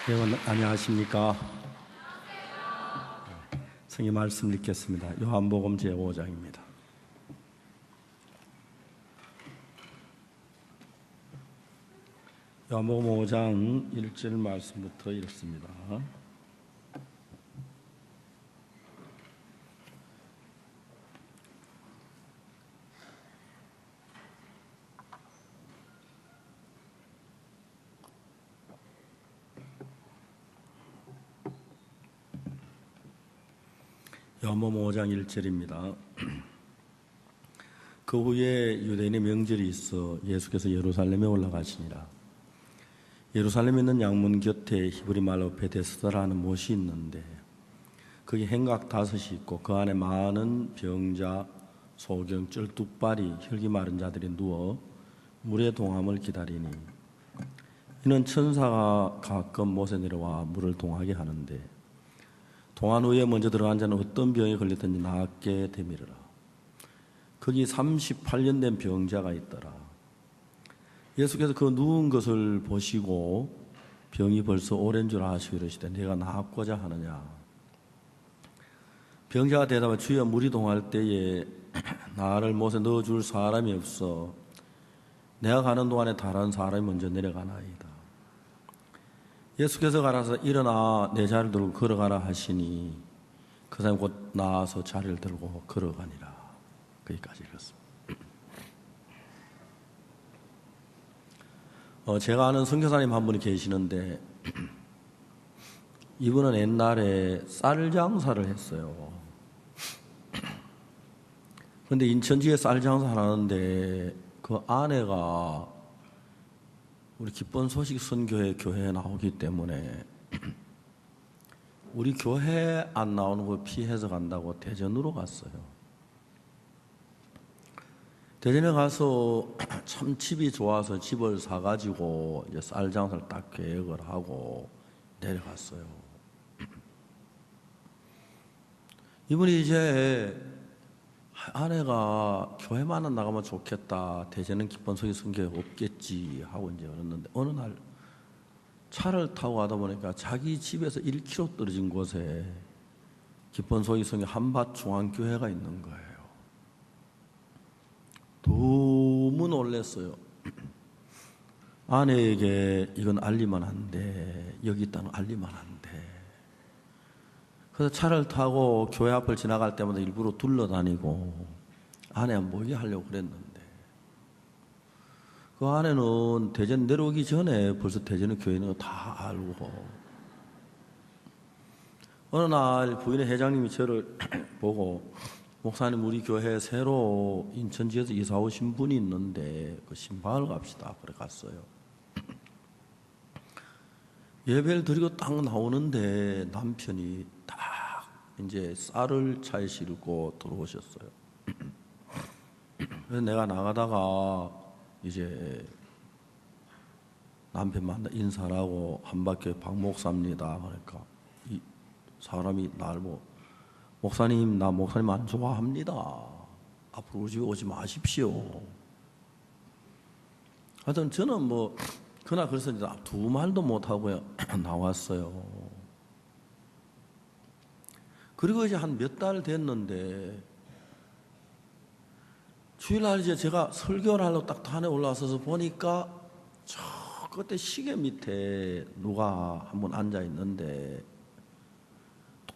여러분 안녕하십니까? 성경 말씀 읽겠습니다. 요한복음 제5장입니다. 요한복음 5장 1절 말씀부터 읽습니다. 요한복음 5장 1절입니다. 그 후에 유대인의 명절이 있어 예수께서 예루살렘에 올라가시니라. 예루살렘에 있는 양문 곁에 히브리 말로 베데스다라는 못이 있는데 거기 행각 5이 있고 그 안에 많은 병자, 소경, 쩔뚝발이 혈기 마른 자들이 누워 물의 동함을 기다리니 이는 천사가 가끔 못에 내려와 물을 동하게 하는데 동안 후에 먼저 들어간 자는 어떤 병에 걸렸든지 낫게 되미르라. 거기 38년 된 병자가 있더라. 예수께서 그 누운 것을 보시고 병이 벌써 오랜 줄 아시고 이르시되 내가 낫고자 하느냐. 병자가 대답하여 주여 물이 동할 때에 나를 못에 넣어줄 사람이 없어 내가 가는 동안에 다른 사람이 먼저 내려가나이다. 예수께서 가라사 일어나 내 자리를 들고 걸어가라 하시니 그 사람이 곧 나와서 자리를 들고 걸어가니라. 거기까지 읽었습니다. 제가 아는 선교사님 한 분이 계시는데 이분은 옛날에 쌀 장사를 했어요. 그런데 인천지에 쌀 장사 하는데 그 아내가 우리 기쁜 소식 선교회 교회에 나오기 때문에 우리 교회 안 나오는 거 피해서 간다고 대전으로 갔어요. 대전에 가서 참 집이 좋아서 집을 사가지고 이제 쌀 장사를 딱 계획을 하고 내려갔어요. 이분이 이제 아내가 교회만 나가면 좋겠다. 대전은 기쁜 소식 선교회 없겠지 하고 이제 그랬는데 어느 날 차를 타고 가다 보니까 자기 집에서 1km 떨어진 곳에 기쁜 소식 선교회 한밭 중앙교회가 있는 거예요. 너무 놀랐어요. 아내에게 이건 알리면 안 돼. 여기 있다는 알리면 안 돼. 그래서 차를 타고 교회 앞을 지나갈 때마다 일부러 둘러다니고 아내 모이게 하려고 그랬는데 그 아내는 대전 내려오기 전에 벌써 대전의 교회 있는 거 다 알고 어느 날 부인의 회장님이 저를 보고 목사님 우리 교회에 새로 인천지에서 이사 오신 분이 있는데 그 신방을 갑시다. 그래 갔어요. 예배를 드리고 딱 나오는데 남편이 딱 이제 쌀을 차에 싣고 들어오셨어요. 그래서 내가 나가다가 이제 남편 만나 인사를 하고 한박교회 박 목사입니다. 그러니까 이 사람이 날 보고 목사님 나 목사님 안 좋아합니다. 앞으로 우리 집에 오지 마십시오. 하여튼 저는 뭐 그날 그래서 이제 두 말도 못하고 나왔어요. 그리고 이제 한 몇 달 됐는데 주일날 이제 제가 설교를 하려고 딱 산에 올라서서 보니까 저 끝에 시계 밑에 누가 한 분 앉아 있는데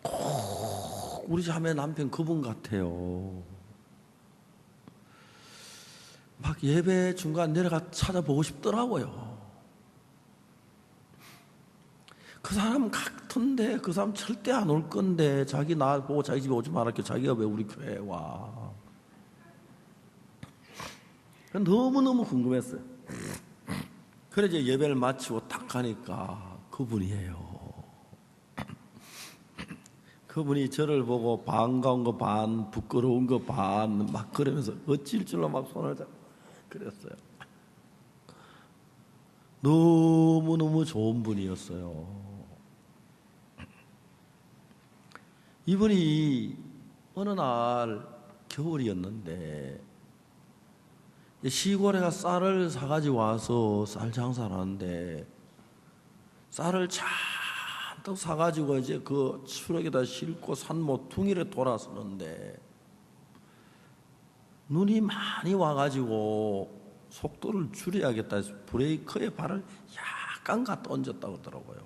꼭 우리 자매 남편 그분 같아요. 막 예배 중간 내려가 찾아보고 싶더라고요. 그 사람 같은데 그 사람 절대 안 올 건데 자기 나 보고 자기 집에 오지 말았게 자기가 왜 우리 교회에 와. 너무너무 궁금했어요. 그래 이제 예배를 마치고 딱 가니까 그분이에요. 그분이 저를 보고 반가운 거 반, 부끄러운 거 반 막 그러면서 어찔 줄로 막 손을 잡고 그랬어요. 너무너무 좋은 분이었어요. 이분이 어느 날 겨울이었는데 시골에 가 쌀을 사가지고 와서 쌀 장사를 하는데 쌀을 잘 또 사가지고 이제 그 트럭에다 싣고 산 모퉁이를 돌아서는데 눈이 많이 와가지고 속도를 줄여야겠다 해서 브레이크에 발을 약간 갖다 얹었다고 하더라고요.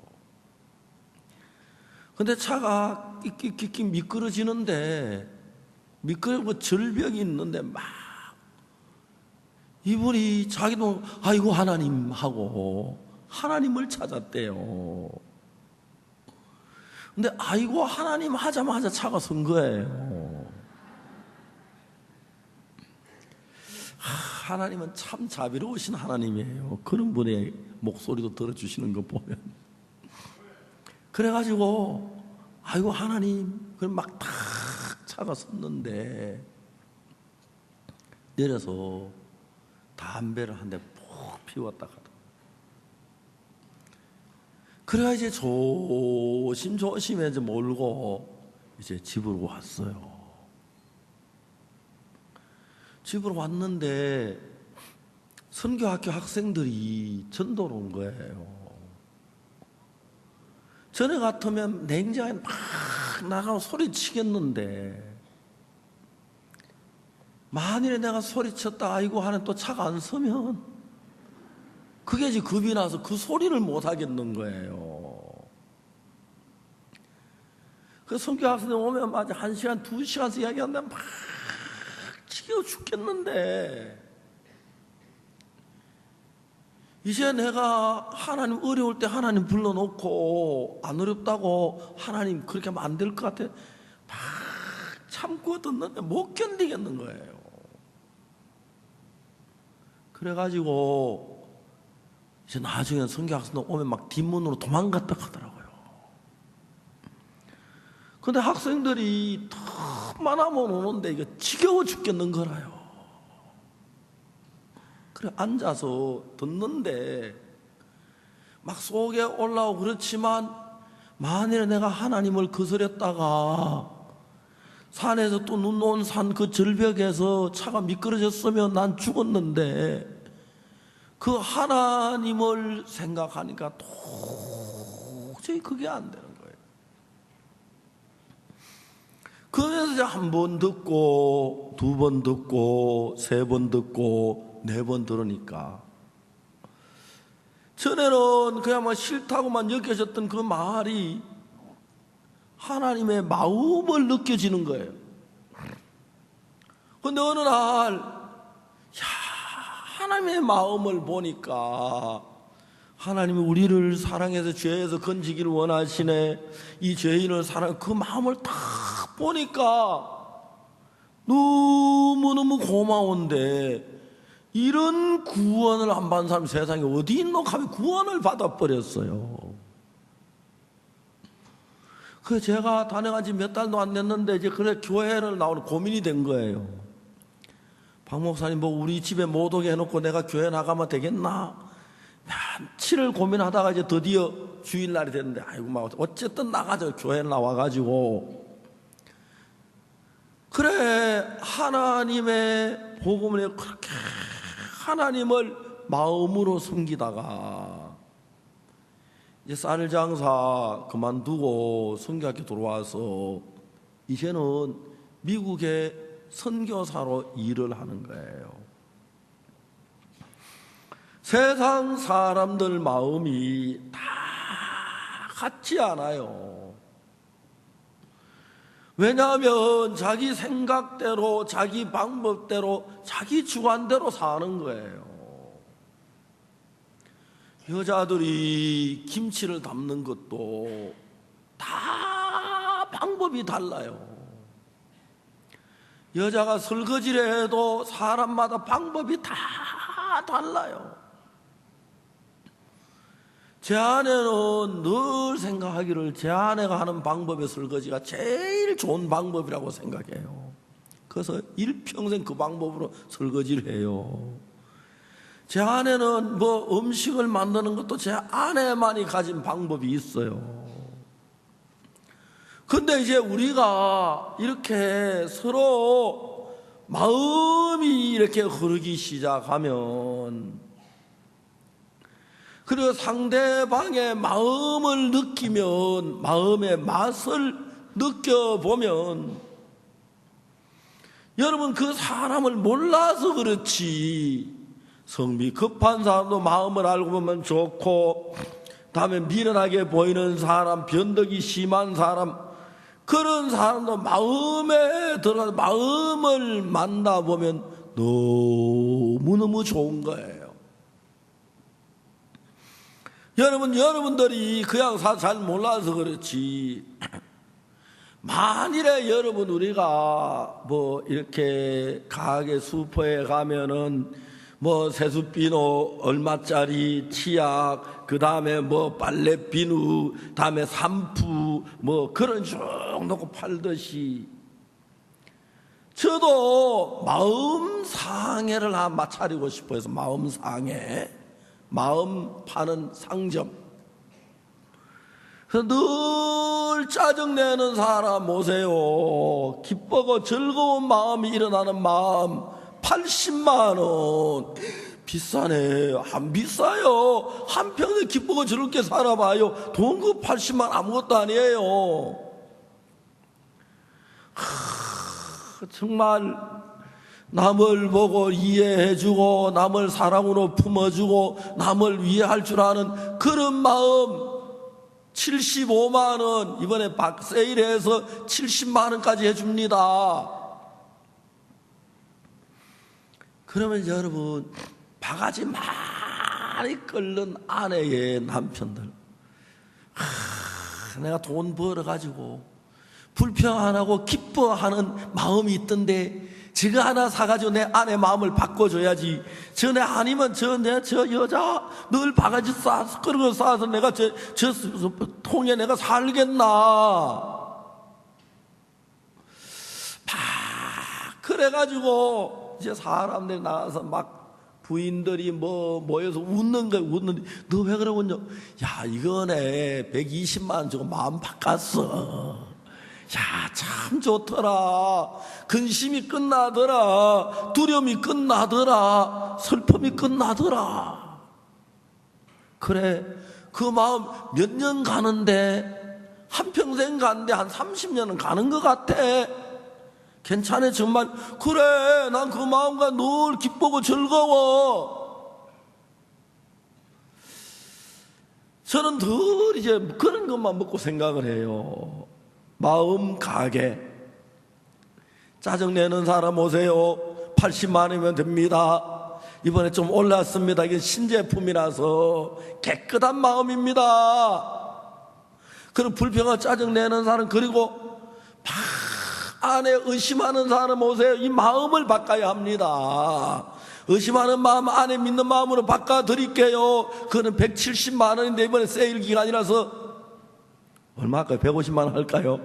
근데 차가 끼끼 미끄러지는데 미끄러고 절벽이 있는데 막 이분이 자기도 아이고 하나님 하고 하나님을 찾았대요. 근데 아이고 하나님 하자마자 차가 선 거예요. 하나님은 참 자비로우신 하나님이에요. 그런 분의 목소리도 들어주시는 거 보면. 그래가지고 아이고 하나님 그럼 막 탁 차가 섰는데 내려서 담배를 한 대 푹 피웠다 가더라고요. 그래가 이제 조심조심해 이제 몰고 이제 집으로 왔어요. 집으로 왔는데 선교학교 학생들이 전도로 온 거예요. 전에 같으면 냉장에 막 나가고 소리치겠는데 만일에 내가 소리쳤다 아이고 하는 또 차가 안 서면 그게 이제 겁이 나서 그 소리를 못 하겠는 거예요. 그 선교 학생들 오면 맞아 1시간 2시간씩 이야기하는데 막 지겨워 죽겠는데 이제 내가 하나님 어려울 때 하나님 불러놓고 안 어렵다고 하나님 그렇게 하면 안 될 것 같아 막 참고 듣는데 못 견디겠는 거예요. 그래가지고 이제 나중에 선교 학생들 오면 막 뒷문으로 도망갔다 하더라고요. 근데 학생들이 턱만 하면 오는데 이거 지겨워 죽겠는 거라요. 그래 앉아서 듣는데 막 속에 올라오고 그렇지만 만일에 내가 하나님을 거스렸다가 산에서 또 눈 온 산 그 절벽에서 차가 미끄러졌으면 난 죽었는데 그 하나님을 생각하니까 도저히 그게 안 되는 거예요. 그래서 이제 한 번 듣고 2번 듣고 3번 듣고 4번 들으니까 전에는 그냥 뭐 싫다고만 여겨졌던 그 말이 하나님의 마음을 느껴지는 거예요. 근데 어느 날 하나님의 마음을 보니까 하나님이 우리를 사랑해서 죄에서 건지기를 원하시네. 이 죄인을 사랑 그 마음을 딱 보니까 너무너무 고마운데 이런 구원을 안 받은 사람이 세상에 어디 있노 하면 구원을 받아버렸어요. 그 제가 다녀간 지 몇 달도 안 됐는데 이제 그래 교회를 나오는 고민이 된 거예요. 박 목사님 뭐 우리 집에 못 오게 해놓고 내가 교회 나가면 되겠나? 며칠을 고민하다가 이제 드디어 주일날이 됐는데 아이고 막 어쨌든 나가자 교회 나와가지고 그래 하나님의 복음을 그렇게 하나님을 마음으로 섬기다가 이제 쌀 장사 그만두고 선교학교 들어와서 이제는 미국에 선교사로 일을 하는 거예요. 세상 사람들 마음이 다 같지 않아요. 왜냐하면 자기 생각대로 자기 방법대로 자기 주관대로 사는 거예요. 여자들이 김치를 담는 것도 다 방법이 달라요. 여자가 설거지를 해도 사람마다 방법이 다 달라요. 제 아내는 늘 생각하기를 제 아내가 하는 방법의 설거지가 제일 좋은 방법이라고 생각해요. 그래서 일평생 그 방법으로 설거지를 해요. 제 아내는 뭐 음식을 만드는 것도 제 아내만이 가진 방법이 있어요. 근데 이제 우리가 이렇게 서로 마음이 이렇게 흐르기 시작하면 그리고 상대방의 마음을 느끼면, 마음의 맛을 느껴보면, 여러분 그 사람을 몰라서 그렇지, 성미 급한 사람도 마음을 알고 보면 좋고, 다음에 미련하게 보이는 사람, 변덕이 심한 사람, 그런 사람도 마음에 들어가서 마음을 만나보면 너무너무 좋은 거예요. 여러분들이 그냥 잘 몰라서 그렇지, 만일에 여러분 우리가 뭐 이렇게 가게 슈퍼에 가면은 뭐 세숫비누 얼마짜리 치약, 그 다음에 뭐 빨래 비누, 다음에 샴푸, 뭐 그런 쭉 놓고 팔듯이, 저도 마음 상해를 한번 차리고 싶어 해서, 마음 상해, 마음 파는 상점. 그래서 늘 짜증내는 사람 오세요. 기쁘고 즐거운 마음이 일어나는 마음, 80만 원. 비싸네. 안 비싸요. 한평생 기쁘고 즐겁게 살아봐요. 돈 그 80만 원 아무것도 아니에요. 정말 남을 보고 이해해주고, 남을 사랑으로 품어주고, 남을 위해할 줄 아는 그런 마음, 75만 원, 이번에 세일해서 70만 원까지 해줍니다. 그러면 여러분, 바가지 많이 끓는 아내의 남편들, 내가 돈 벌어가지고 불평 안 하고 기뻐하는 마음이 있던데, 저거 하나 사가지고 내 아내 마음을 바꿔줘야지. 저내 아니면 저 여자 늘 바가지 싸서 끓여 싸서 내가 저 통에 내가 살겠나. 그래가지고 이제 사람들이 나가서 막 부인들이 뭐 모여서 웃는 거야. 웃는데, 너 왜 그러군요? 야, 이거네 120만 원 주고 마음 바꿨어. 야, 참 좋더라. 근심이 끝나더라. 두려움이 끝나더라. 슬픔이 끝나더라. 그래, 그 마음 몇 년 가는데, 한평생 가는데 한 30년은 가는 것 같아. 괜찮아, 정말. 그래, 난 그 마음과 늘 기쁘고 즐거워. 저는 늘 이제 그런 것만 먹고 생각을 해요. 마음 가게. 짜증내는 사람 오세요. 80만 원이면 됩니다. 이번에 좀 올랐습니다. 이게 신제품이라서 깨끗한 마음입니다. 그리고 불평하고 짜증내는 사람, 그리고 안에 의심하는 사람 오세요. 이 마음을 바꿔야 합니다. 의심하는 마음 안에 믿는 마음으로 바꿔드릴게요. 그거는 170만 원인데 이번에 세일 기간이라서 얼마 할까요? 150만 원 할까요?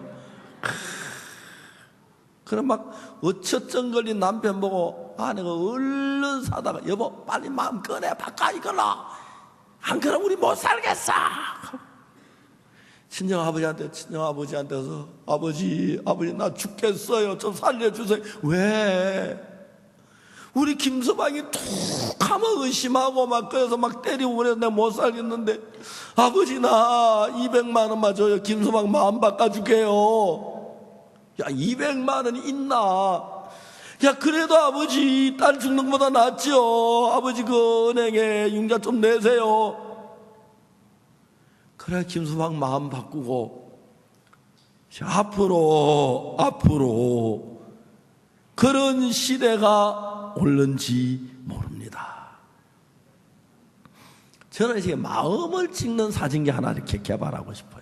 그럼 막 어처쩡 걸린 남편 보고 아내가 얼른 사다가, 여보 빨리 마음 꺼내 바꿔 이걸로, 안 그러면 우리 못 살겠어. 친정아버지한테서 아버지 나 죽겠어요. 좀 살려주세요. 왜? 우리 김서방이 툭 하면 의심하고 막 그래서 막 때리고 그래서 내가 못 살겠는데, 아버지 나 200만 원만 줘요. 김서방 마음 바꿔줄게요. 야, 200만 원이 있나? 야, 그래도 아버지 딸 죽는 것보다 낫죠. 아버지 그 은행에 융자 좀 내세요. 그래, 김서방 마음 바꾸고, 앞으로 그런 시대가 올는지 모릅니다. 저는 지금 마음을 찍는 사진기 하나 이렇게 개발하고 싶어요.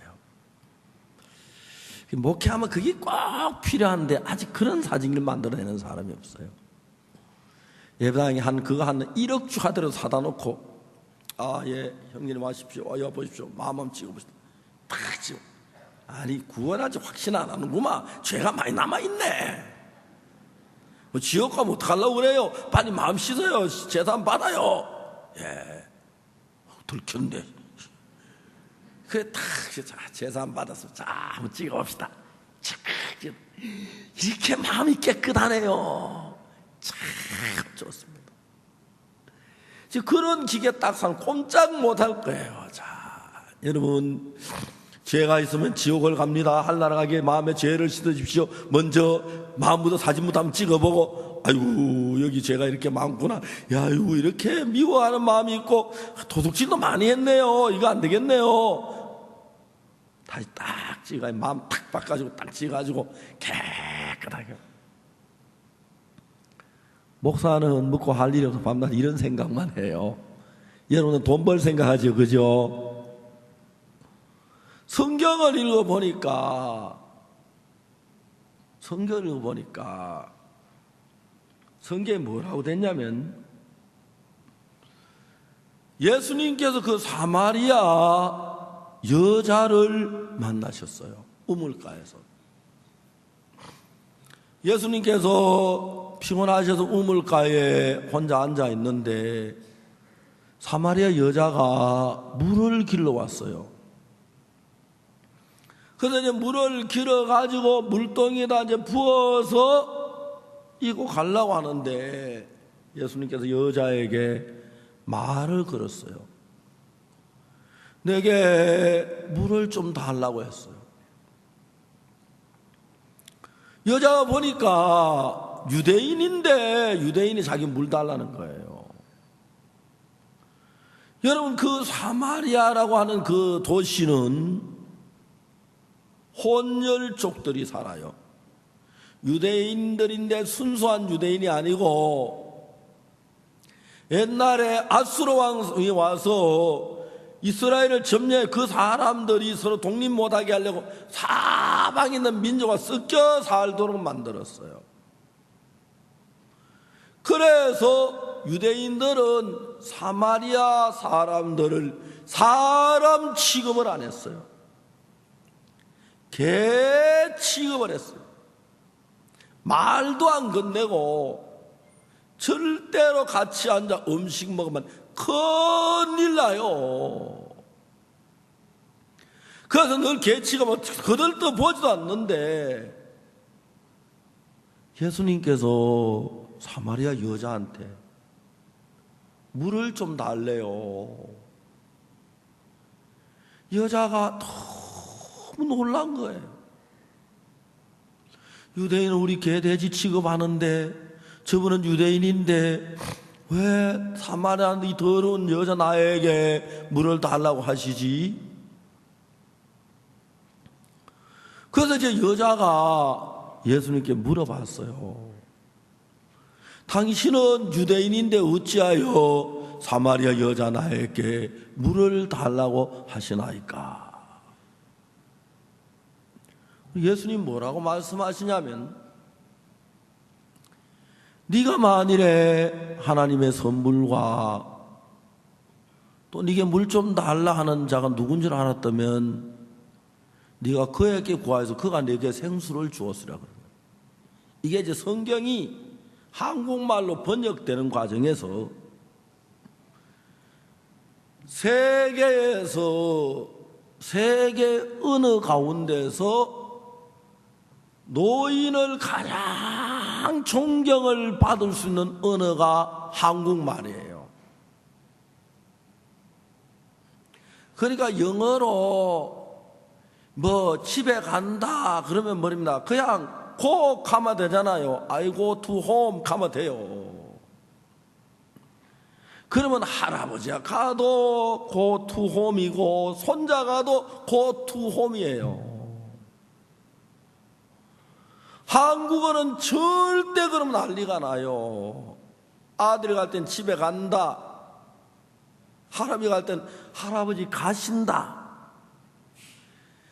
목회하면 그게 꼭 필요한데 아직 그런 사진기를 만들어내는 사람이 없어요. 예배당에 그거 한 1억 주가대로 사다 놓고, 예, 형님 와십시오. 여 보십시오. 마음 한번 찍어보시오. 딱 찍어. 아니, 구원하지 확신 안 하는구만. 죄가 많이 남아있네. 뭐 지옥 가면 어떡하려고 그래요? 빨리 마음 씻어요. 재산 받아요. 예. 들켰네. 그래, 딱, 재산 받아서, 자, 한번 찍어봅시다. 참, 이렇게 마음이 깨끗하네요. 참 좋습니다. 그런 기계 딱상 꼼짝 못할 거예요. 자, 여러분, 죄가 있으면 지옥을 갑니다. 하늘나라 가기에 마음에 죄를 씻으십시오. 먼저 마음부터 사진부터 한번 찍어보고, 아이고 여기 죄가 이렇게 많구나, 야 이거 이렇게 미워하는 마음이 있고 도둑질도 많이 했네요. 이거 안 되겠네요. 다시 딱 찍어, 마음 탁 바꿔가지고 딱 찍어가지고 깨끗하게. 목사는 먹고 할 일이 없어 밤낮 이런 생각만 해요. 여러분은 돈 벌 생각하죠, 그죠? 성경을 읽어보니까 성경에 뭐라고 됐냐면, 예수님께서 그 사마리아 여자를 만나셨어요. 우물가에서. 예수님께서 피곤하셔서 우물가에 혼자 앉아 있는데 사마리아 여자가 물을 길러 왔어요. 그래서 이제 물을 길어가지고 물동에다 이제 부어서 이고 가려고 하는데 예수님께서 여자에게 말을 걸었어요. 내게 물을 좀 달라고 했어요. 여자가 보니까 유대인인데 유대인이 자기 물 달라는 거예요. 여러분, 그 사마리아라고 하는 그 도시는 혼혈족들이 살아요. 유대인들인데 순수한 유대인이 아니고, 옛날에 아수르 왕이 와서 이스라엘을 점령해 그 사람들이 서로 독립 못하게 하려고 사방에 있는 민족과 섞여 살도록 만들었어요. 그래서 유대인들은 사마리아 사람들을 사람 취급을 안 했어요. 개 취급을 했어요. 말도 안 건네고 절대로 같이 앉아 음식 먹으면 큰일 나요. 그래서 늘 개 취급하면 거들떠 보지도 않는데, 예수님께서 사마리아 여자한테 물을 좀 달래요. 여자가 너무 놀란 거예요. 유대인은 우리 개 돼지 취급하는데 저분은 유대인인데 왜 사마리아 이 더러운 여자 나에게 물을 달라고 하시지? 그래서 이제 여자가 예수님께 물어봤어요. 당신은 유대인인데 어찌하여 사마리아 여자 나에게 물을 달라고 하시나이까? 예수님 뭐라고 말씀하시냐면, 네가 만일에 하나님의 선물과 또 네게 물 좀 달라 하는 자가 누군지 알았다면 네가 그에게 구하여서 그가 네게 생수를 주었으라. 이게 이제 성경이 한국말로 번역되는 과정에서 세계에서 세계 어느 가운데서 노인을 가장 존경을 받을 수 있는 언어가 한국말이에요. 그러니까 영어로 뭐 집에 간다 그러면 뭐입니다, 그냥 고 가면 되잖아요. I go to home 가면 돼요. 그러면 할아버지가 가도 go to home이고 손자 가도 go to home이에요. 한국어는 절대 그러면 난리가 나요. 아들이 갈 땐 집에 간다, 할아버지 갈 땐 할아버지 가신다.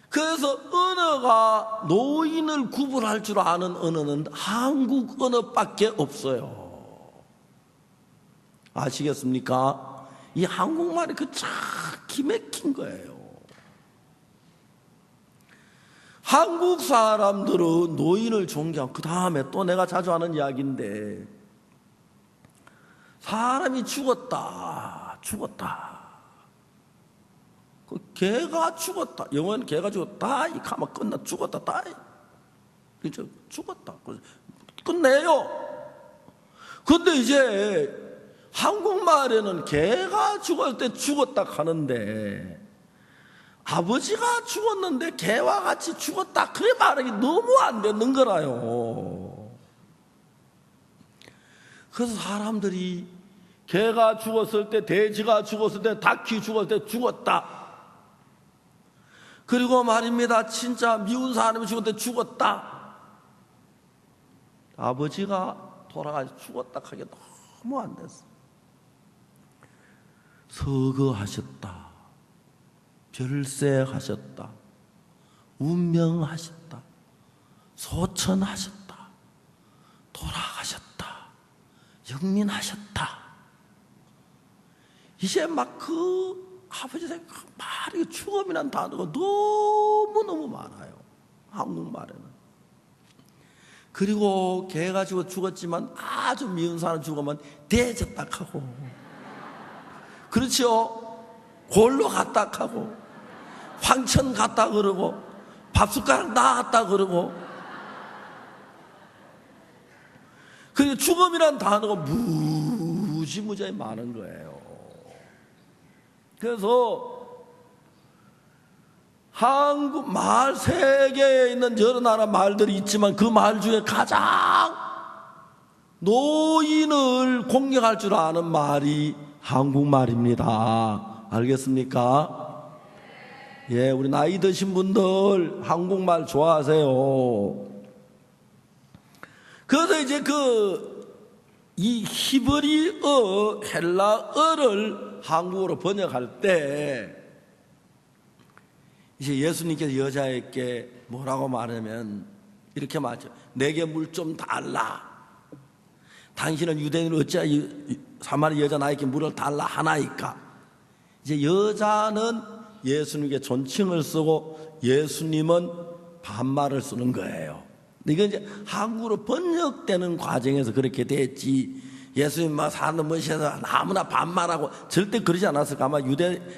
그래서 언어가 노인을 구분할 줄 아는 언어는 한국 언어밖에 없어요. 아시겠습니까? 이 한국말이 참 기맥힌 거예요. 한국 사람들은 노인을 존경하고, 그 다음에 또 내가 자주 하는 이야기인데, 사람이 죽었다. 그 개가 죽었다. 영어는 개가 죽었다. 이 가면 끝나. 죽었다. 다이. 그죠? 죽었다. 끝내요. 근데 이제 한국말에는 개가 죽을 때 죽었다 하는데 아버지가 죽었는데 개와 같이 죽었다 그래 말하기 너무 안 되는 거라요. 그래서 사람들이 개가 죽었을 때, 돼지가 죽었을 때, 닭이 죽었을 때 죽었다. 그리고 말입니다, 진짜 미운 사람이 죽을 때 죽었다. 아버지가 돌아가서 죽었다 하기 너무 안 됐어. 서거하셨다, 별세하셨다, 운명하셨다, 소천하셨다, 돌아가셨다, 영민하셨다. 이제 막 그 아버지 생각 말이 죽음이란 단어가 너무너무 많아요, 한국말에는. 그리고 개가 죽었지만 아주 미운 사람 죽으면 대졌다 하고, 그렇죠? 골로 갔다 하고, 황천 갔다 그러고, 밥숟가락 나갔다 그러고. 그리고 죽음이란 단어가 무지무지하게 많은 거예요. 그래서 한국 말 세계에 있는 여러 나라 말들이 있지만 그 말 중에 가장 노인을 공경할 줄 아는 말이 한국말입니다. 알겠습니까? 예, 우리 나이 드신 분들 한국말 좋아하세요. 그래서 이제 이 히브리어, 헬라어를 한국어로 번역할 때 이제 예수님께서 여자에게 뭐라고 말하면 이렇게 말하죠. 내게 물 좀 달라. 당신은 유대인을 어찌하여 사마리 여자 나에게 물을 달라 하나이까. 이제 여자는 예수님께 존칭을 쓰고 예수님은 반말을 쓰는 거예요. 이건 이제 한국어로 번역되는 과정에서 그렇게 됐지. 예수님 막 사는 것에서 아무나 반말하고 절대 그러지 않았을까. 아마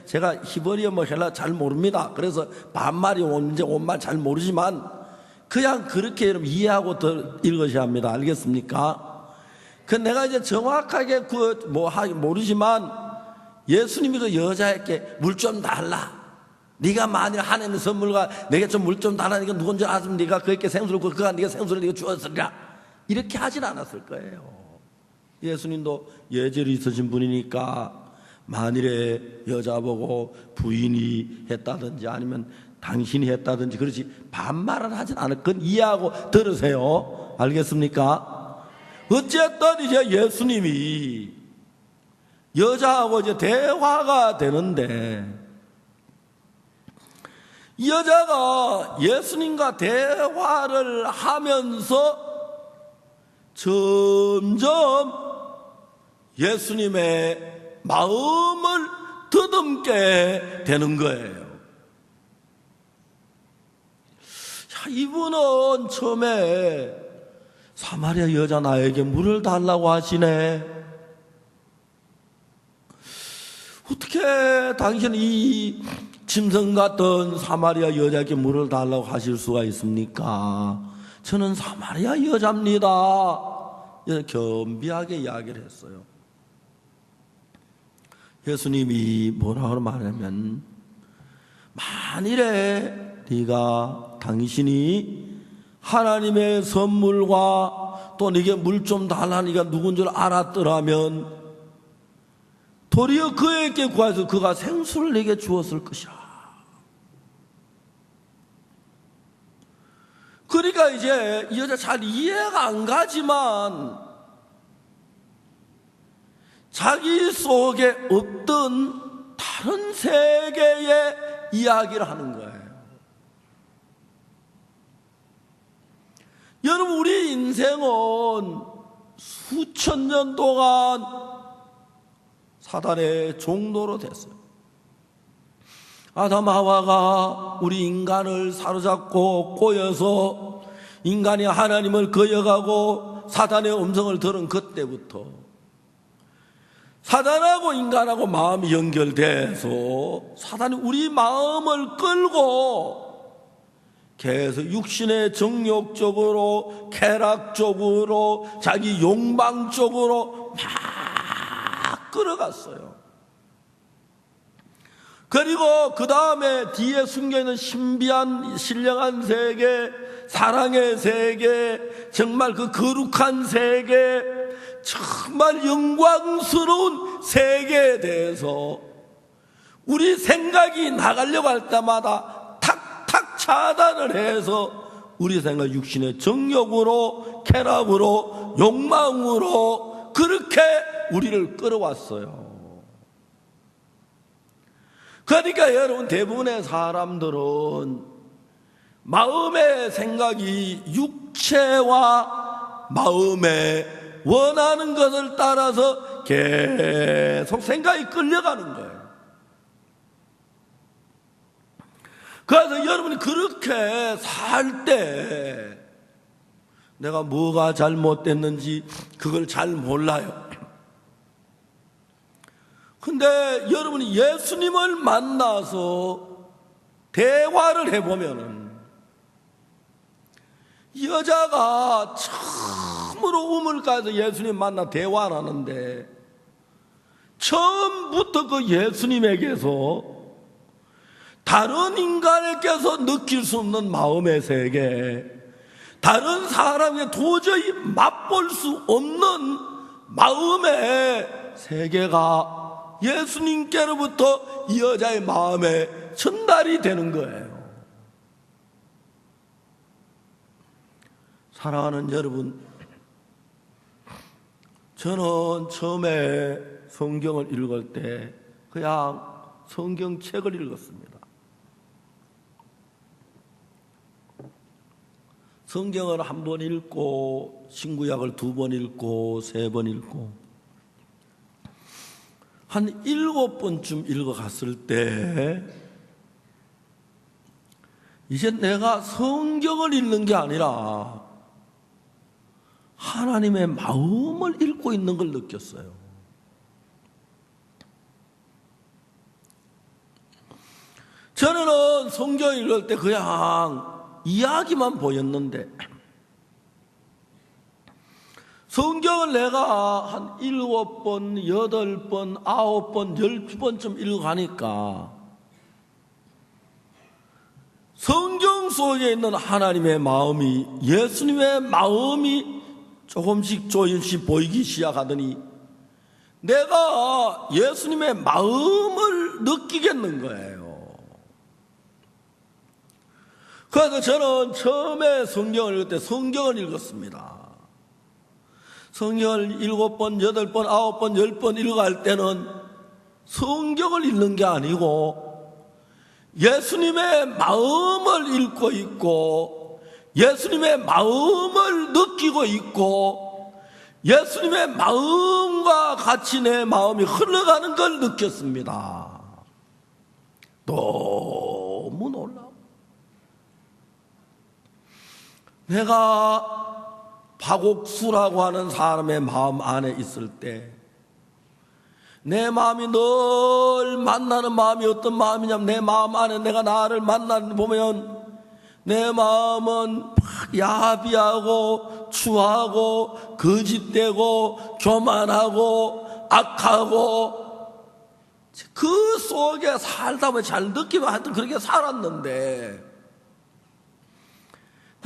제가 히브리어 헬라 잘 모릅니다. 그래서 반말이 언제 온 말 잘 모르지만 그냥 그렇게 여러분 이해하고 더 읽으셔야 합니다. 알겠습니까? 내가 이제 정확하게 모르지만 예수님이 그 여자에게 물 좀 달라. 네가 만일 하나님의 선물과 내게 좀 물 좀 달라니까 누군지 알았으면 네가 그에게 생수를 고 그가 네가 생수를 네가 주었으리라. 이렇게 하진 않았을 거예요. 예수님도 예절이 있으신 분이니까 만일에 여자 보고 부인이 했다든지 아니면 당신이 했다든지 그렇지 반말은 하진 않을 건 이해하고 들으세요. 알겠습니까? 어쨌든 이제 예수님이 여자하고 이제 대화가 되는데 이 여자가 예수님과 대화를 하면서 점점 예수님의 마음을 더듬게 되는 거예요. 이분은 처음에 사마리아 여자 나에게 물을 달라고 하시네. 어떻게 당신은 이 짐승 같은 사마리아 여자에게 물을 달라고 하실 수가 있습니까? 저는 사마리아 여자입니다. 겸비하게 이야기를 했어요. 예수님이 뭐라고 말하냐면 만일에 당신이 하나님의 선물과 또 네게 물 좀 달라니까 누군 줄 알았더라면 도리어 그에게 구해서 그가 생수를 네게 주었을 것이라. 그러니까 이제 이 여자 잘 이해가 안 가지만 자기 속에 없던 다른 세계의 이야기를 하는 거예요. 여러분, 우리 인생은 수천 년 동안 사단의 종로로 됐어요. 아담 하와가 우리 인간을 사로잡고 꼬여서 인간이 하나님을 거역하고 사단의 음성을 들은 그때부터 사단하고 인간하고 마음이 연결돼서 사단이 우리 마음을 끌고 계속 육신의 정욕 쪽으로, 쾌락 쪽으로, 자기 욕망 쪽으로 막 끌어갔어요. 그리고 그 다음에 뒤에 숨겨있는 신비한 신령한 세계, 사랑의 세계, 정말 그 거룩한 세계, 정말 영광스러운 세계에 대해서 우리 생각이 나가려고 할 때마다 탁탁 차단을 해서 우리 생각 육신의 정욕으로, 쾌락으로, 욕망으로 그렇게 우리를 끌어왔어요. 그러니까 여러분, 대부분의 사람들은 마음의 생각이 육체와 마음에 원하는 것을 따라서 계속 생각이 끌려가는 거예요. 그래서 여러분이 그렇게 살 때 내가 뭐가 잘못됐는지 그걸 잘 몰라요. 근데 여러분이 예수님을 만나서 대화를 해보면은 이 여자가 처음으로 우물가에서 예수님 만나 대화를 하는데 처음부터 그 예수님에게서 다른 인간에게서 느낄 수 없는 마음의 세계, 다른 사람에게 도저히 맛볼 수 없는 마음의 세계가 예수님께로부터 이 여자의 마음에 전달이 되는 거예요. 사랑하는 여러분, 저는 처음에 성경을 읽을 때 그냥 성경책을 읽었습니다. 성경을 한 번 읽고 신구약을 2번 읽고 3번 읽고 한 7번쯤 읽어갔을 때 이제 내가 성경을 읽는 게 아니라 하나님의 마음을 읽고 있는 걸 느꼈어요. 저는 성경 읽을 때 그냥 이야기만 보였는데 성경을 내가 한 7번, 8번, 9번, 10번쯤 읽어가니까 성경 속에 있는 하나님의 마음이, 예수님의 마음이 조금씩 보이기 시작하더니 내가 예수님의 마음을 느끼겠는 거예요. 그래서 저는 처음에 성경을 읽을 때 성경을 읽었습니다. 성경을 7번, 8번, 9번, 10번 읽어갈 때는 성경을 읽는 게 아니고 예수님의 마음을 읽고 있고 예수님의 마음을 느끼고 있고 예수님의 마음과 같이 내 마음이 흘러가는 걸 느꼈습니다. 너무 놀라워. 내가 박옥수라고 하는 사람의 마음 안에 있을 때 내 마음이 늘 만나는 마음이 어떤 마음이냐면 내 마음 안에 내가 나를 만나는 보면 내 마음은 야비하고 추하고 거짓되고 교만하고 악하고 그 속에 살다 보면 잘 느끼면 하여튼 그렇게 살았는데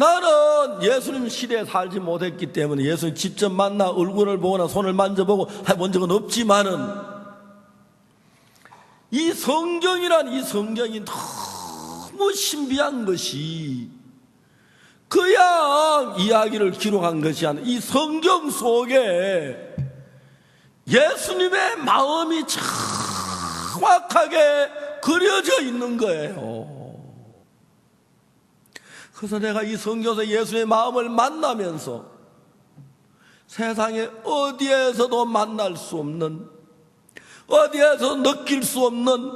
나는 예수님 시대에 살지 못했기 때문에 예수님 직접 만나 얼굴을 보거나 손을 만져보고 해본 적은 없지만은 이 성경이란 이 성경이 너무 신비한 것이 그냥 이야기를 기록한 것이 아니라 이 성경 속에 예수님의 마음이 정확하게 그려져 있는 거예요. 그래서 내가 이 성경에서 예수의 마음을 만나면서 세상에 어디에서도 만날 수 없는, 어디에서 느낄 수 없는,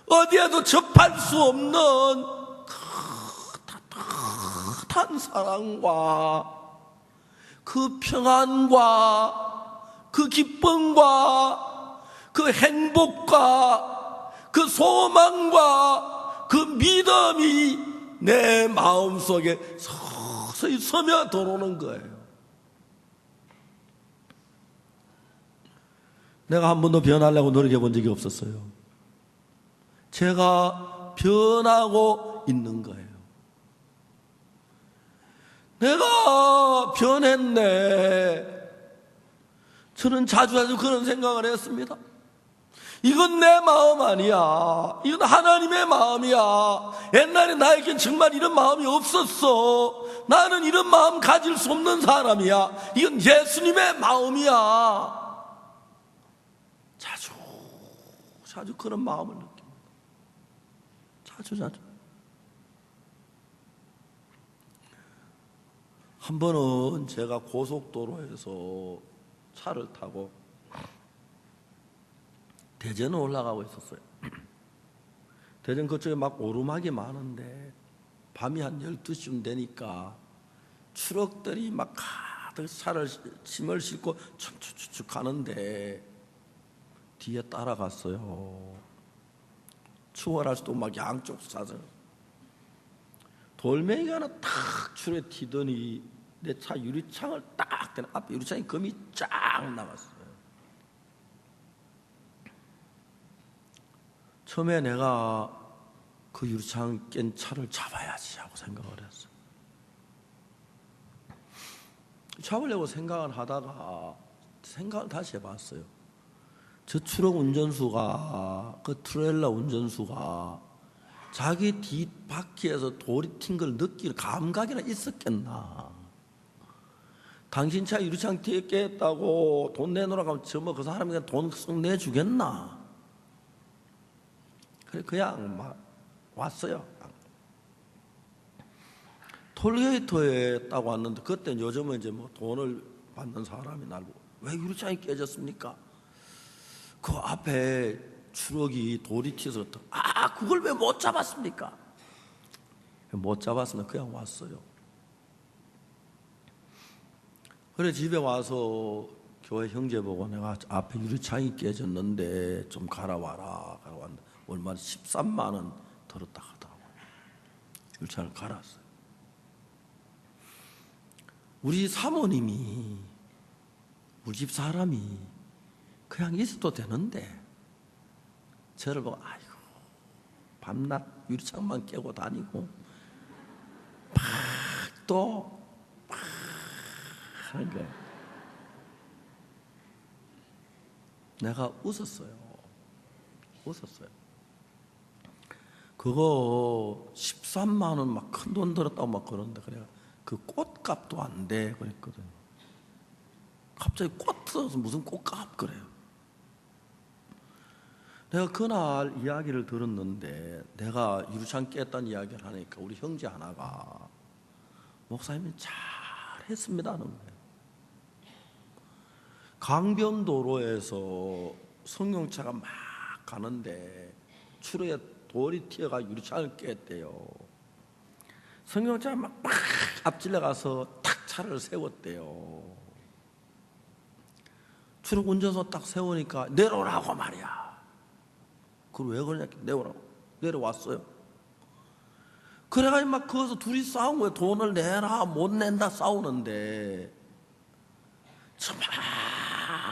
어디에도 접할 수 없는 따뜻한 사랑과 그 평안과 그 기쁨과 그 행복과 그 소망과 그 믿음이 내 마음속에 서서히 스며들어오는 거예요. 내가 한 번도 변하려고 노력해 본 적이 없었어요. 제가 변하고 있는 거예요. 내가 변했네. 저는 자주 그런 생각을 했습니다. 이건 내 마음 아니야. 이건 하나님의 마음이야. 옛날에 나에겐 정말 이런 마음이 없었어. 나는 이런 마음 가질 수 없는 사람이야. 이건 예수님의 마음이야. 자주 그런 마음을 느낍니다. 자주. 한 번은 제가 고속도로에서 차를 타고 대전에 올라가고 있었어요. 대전 그쪽에 막 오르막이 많은데 밤이 한 12시쯤 되니까 트럭들이 막 가득 짐을 싣고 춤추추 가는데 뒤에 따라갔어요. 추월할 수도 막 양쪽 사서 돌멩이가 하나 탁 줄에 튀더니 내 차 유리창을 딱 대는 앞에 유리창에 금이 쫙 나갔어요. 처음에 내가 그 유리창 깬 차를 잡아야지 하고 생각을 했어요. 잡으려고 생각을 하다가 생각을 다시 해봤어요. 저 트럭 운전수가, 그 트레일러 운전수가 자기 뒷바퀴에서 돌이 튄 걸 느낄 감각이나 있었겠나. 당신 차 유리창 뒤에 깼다고 돈 내놓으라고 하면 저뭐 그 사람이 그냥 돈 썩 내주겠나. 그냥 막 왔어요. 톨게이트에 딱 왔는데 그때는 요즘은 이제 뭐 돈을 받는 사람이 날 보고 왜 유리창이 깨졌습니까? 그 앞에 트럭이 돌이 튀어서 그걸 왜 못 잡았습니까? 못 잡았으면 그냥 왔어요. 그래 집에 와서 교회 형제 보고 내가 앞에 유리창이 깨졌는데 좀 갈아와라. 갈아왔는데 얼마 13만 원 들었다 하더라고요. 유리창을 갈았어요. 우리 사모님이 우리 집 사람이 그냥 있어도 되는데 저를 보고 아이고 밤낮 유리창만 깨고 다니고 팍 하는 거예요. 내가 웃었어요. 그거 13만 원 막 큰 돈 들었다고 막 그러는데 그래 그 꽃값도 안 돼 그랬거든. 갑자기 꽃 들어서 무슨 꽃값 그래요. 내가 그날 이야기를 들었는데 내가 유리창 깼다는 이야기를 하니까 우리 형제 하나가 목사님이 잘했습니다 하는 거예요. 강변도로에서 성경차가 막 가는데 추로에 돌이 튀어가 유리창을 깼대요. 성경차가 막 앞질러 가서 탁 차를 세웠대요. 추록 운전서 딱 세우니까 내려오라고 말이야. 그걸 왜 그러냐? 내려오라고. 내려왔어요. 그래가지고 막 거기서 둘이 싸운 거예요. 돈을 내라 못 낸다 싸우는데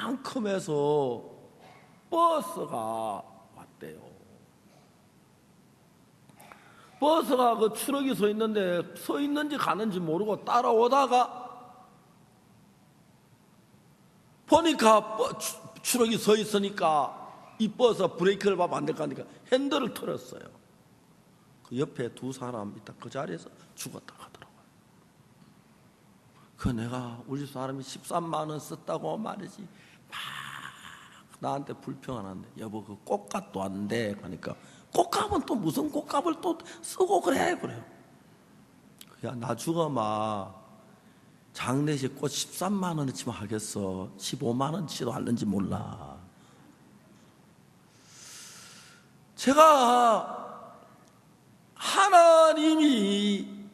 저만큼에서 버스가 왔대요. 버스가 그 트럭이 서 있는데 서 있는지 가는지 모르고 따라오다가 보니까 트럭이 서 있으니까 이 버스가 브레이크를 밟으면 안 될 거 아니까 핸들을 틀었어요. 그 옆에 두 사람 있다 그 자리에서 죽었다 하더라고요. 그 내가 우리 사람이 13만 원 썼다고 말이지 막 나한테 불평하는데 여보 그 꽃값도 안 돼. 그러니까 꽃값은 또 무슨 꽃값을 또 쓰고 그래요. 야 나 죽어마 장례식 꽃 13만 원어치만 하겠어. 15만 원치도 할는지 몰라. 제가 하나님이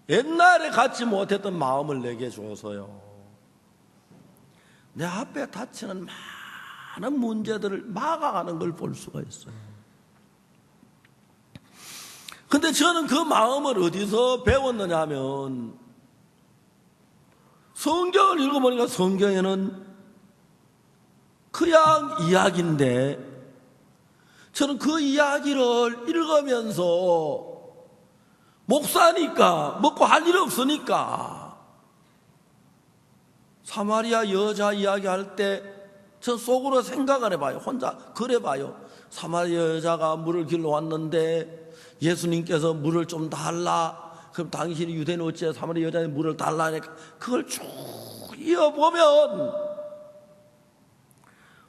옛날에 갖지 못했던 마음을 내게 줘서요. 내 앞에 닥치는 많은 문제들을 막아가는 걸 볼 수가 있어요. 근데 저는 그 마음을 어디서 배웠느냐 하면 성경을 읽어보니까 성경에는 그냥 이야기인데 저는 그 이야기를 읽으면서 목사니까 먹고 할 일 없으니까 사마리아 여자 이야기할 때 저 속으로 생각을 해봐요. 혼자 그래봐요. 사마리아 여자가 물을 길러 왔는데 예수님께서 물을 좀 달라. 그럼 당신이 유대인 어찌해 사마리아 여자의 물을 달라 하니까 그걸 쭉 이어보면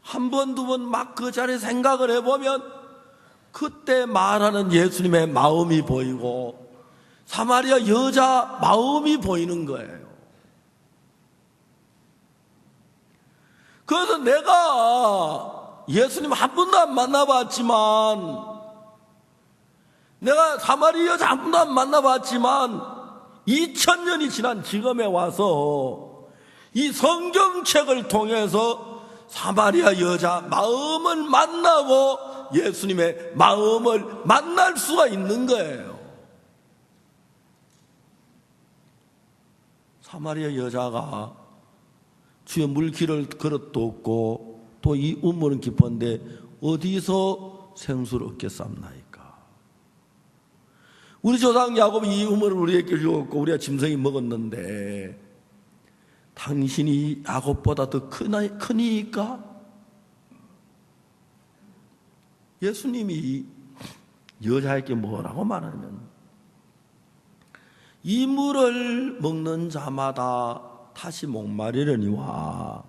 한 번, 두 번 막 그 자리에 생각을 해보면 그때 말하는 예수님의 마음이 보이고 사마리아 여자 마음이 보이는 거예요. 그래서 내가 예수님 한 번도 안 만나봤지만, 내가 사마리아 여자 한 번도 안 만나봤지만 2000년이 지난 지금에 와서 이 성경책을 통해서 사마리아 여자 마음을 만나고 예수님의 마음을 만날 수가 있는 거예요. 사마리아 여자가 주여 물길을 그릇도 없고 또 이 우물은 깊은데 어디서 생수를 얻겠사옵나이까. 우리 조상 야곱이 이 우물을 우리에게 주었고 우리가 짐승이 먹었는데 당신이 야곱보다 더 크니까? 예수님이 여자에게 뭐라고 말하냐면 이 물을 먹는 자마다 다시 목마르려니와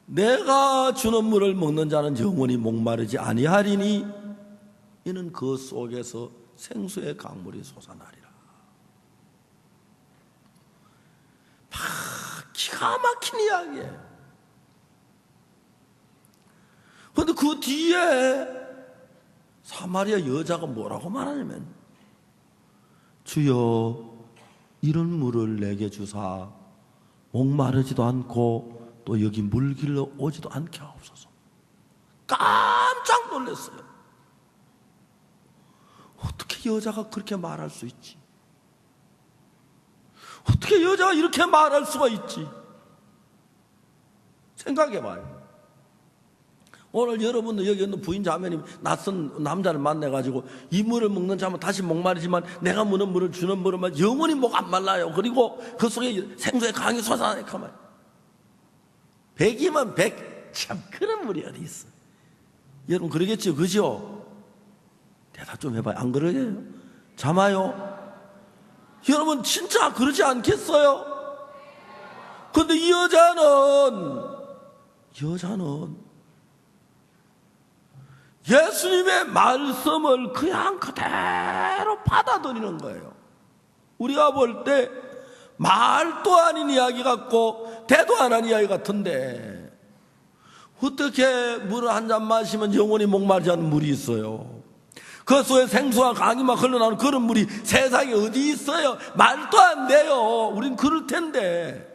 내가 주는 물을 먹는 자는 영원히 목마르지 아니하리니 이는 그 속에서 생수의 강물이 솟아나리라. 기가 막힌 이야기예요. 그런데 그 뒤에 사마리아 여자가 뭐라고 말하냐면 주여 이런 물을 내게 주사 목마르지도 않고 또 여기 물 길러 오지도 않게 하옵소서. 깜짝 놀랐어요. 어떻게 여자가 그렇게 말할 수 있지? 어떻게 여자가 이렇게 말할 수가 있지? 생각해봐요. 오늘 여러분들 여기 있는 부인 자매님 낯선 남자를 만나가지고 이 물을 먹는 자면 다시 목마르지만 내가 무는 물을 주는 물은 영원히 목 안 말라요. 그리고 그 속에 생수의 강이 솟아나니까 말이야. 100이면 100. 참 그런 물이 어디 있어. 여러분 그러겠죠, 그죠? 대답 좀 해봐요. 안 그러게요? 잠아요? 여러분 진짜 그러지 않겠어요? 근데 이 여자는 예수님의 말씀을 그냥 그대로 받아들이는 거예요. 우리가 볼 때 말도 아닌 이야기 같고 대도 안 한 이야기 같은데 어떻게 물을 한 잔 마시면 영원히 목마르지 않는 물이 있어요? 그 속에 생수와 강이 막 흘러나오는 그런 물이 세상에 어디 있어요? 말도 안 돼요. 우린 그럴 텐데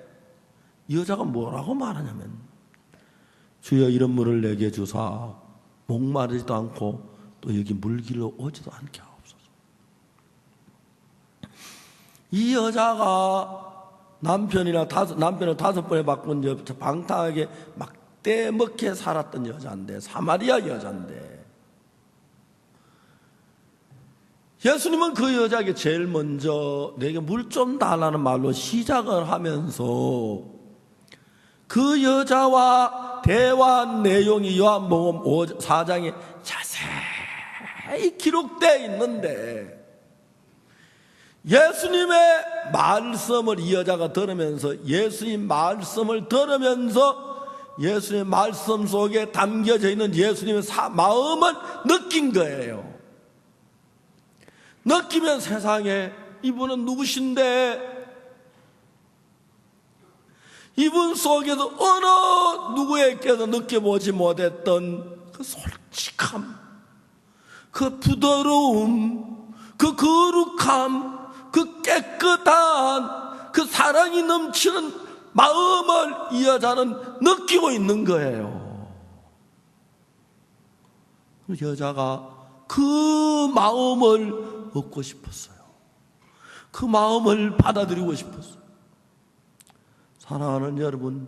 여자가 뭐라고 말하냐면 주여 이런 물을 내게 주사 목마르지도 않고 또 여기 물 길러 오지도 않게 하옵소서. 이 여자가 남편을 5번에 바꾼 방탕하게 막대먹게 살았던 여자인데 사마리아 여자인데 예수님은 그 여자에게 제일 먼저 내게 물 좀 달라는 말로 시작을 하면서 그 여자와 대화한 내용이 요한복음 4장에 자세히 기록되어 있는데 예수님의 말씀을 이 여자가 들으면서 예수님 말씀을 들으면서 예수님의 말씀 속에 담겨져 있는 예수님의 마음을 느낀 거예요. 느끼면 세상에 이분은 누구신데 이분 속에서 어느 누구에게도 느껴보지 못했던 그 솔직함, 그 부드러움, 그 거룩함, 그 깨끗한 그 사랑이 넘치는 마음을 이 여자는 느끼고 있는 거예요. 그 여자가 그 마음을 얻고 싶었어요. 그 마음을 받아들이고 싶었어요. 사랑하는 여러분,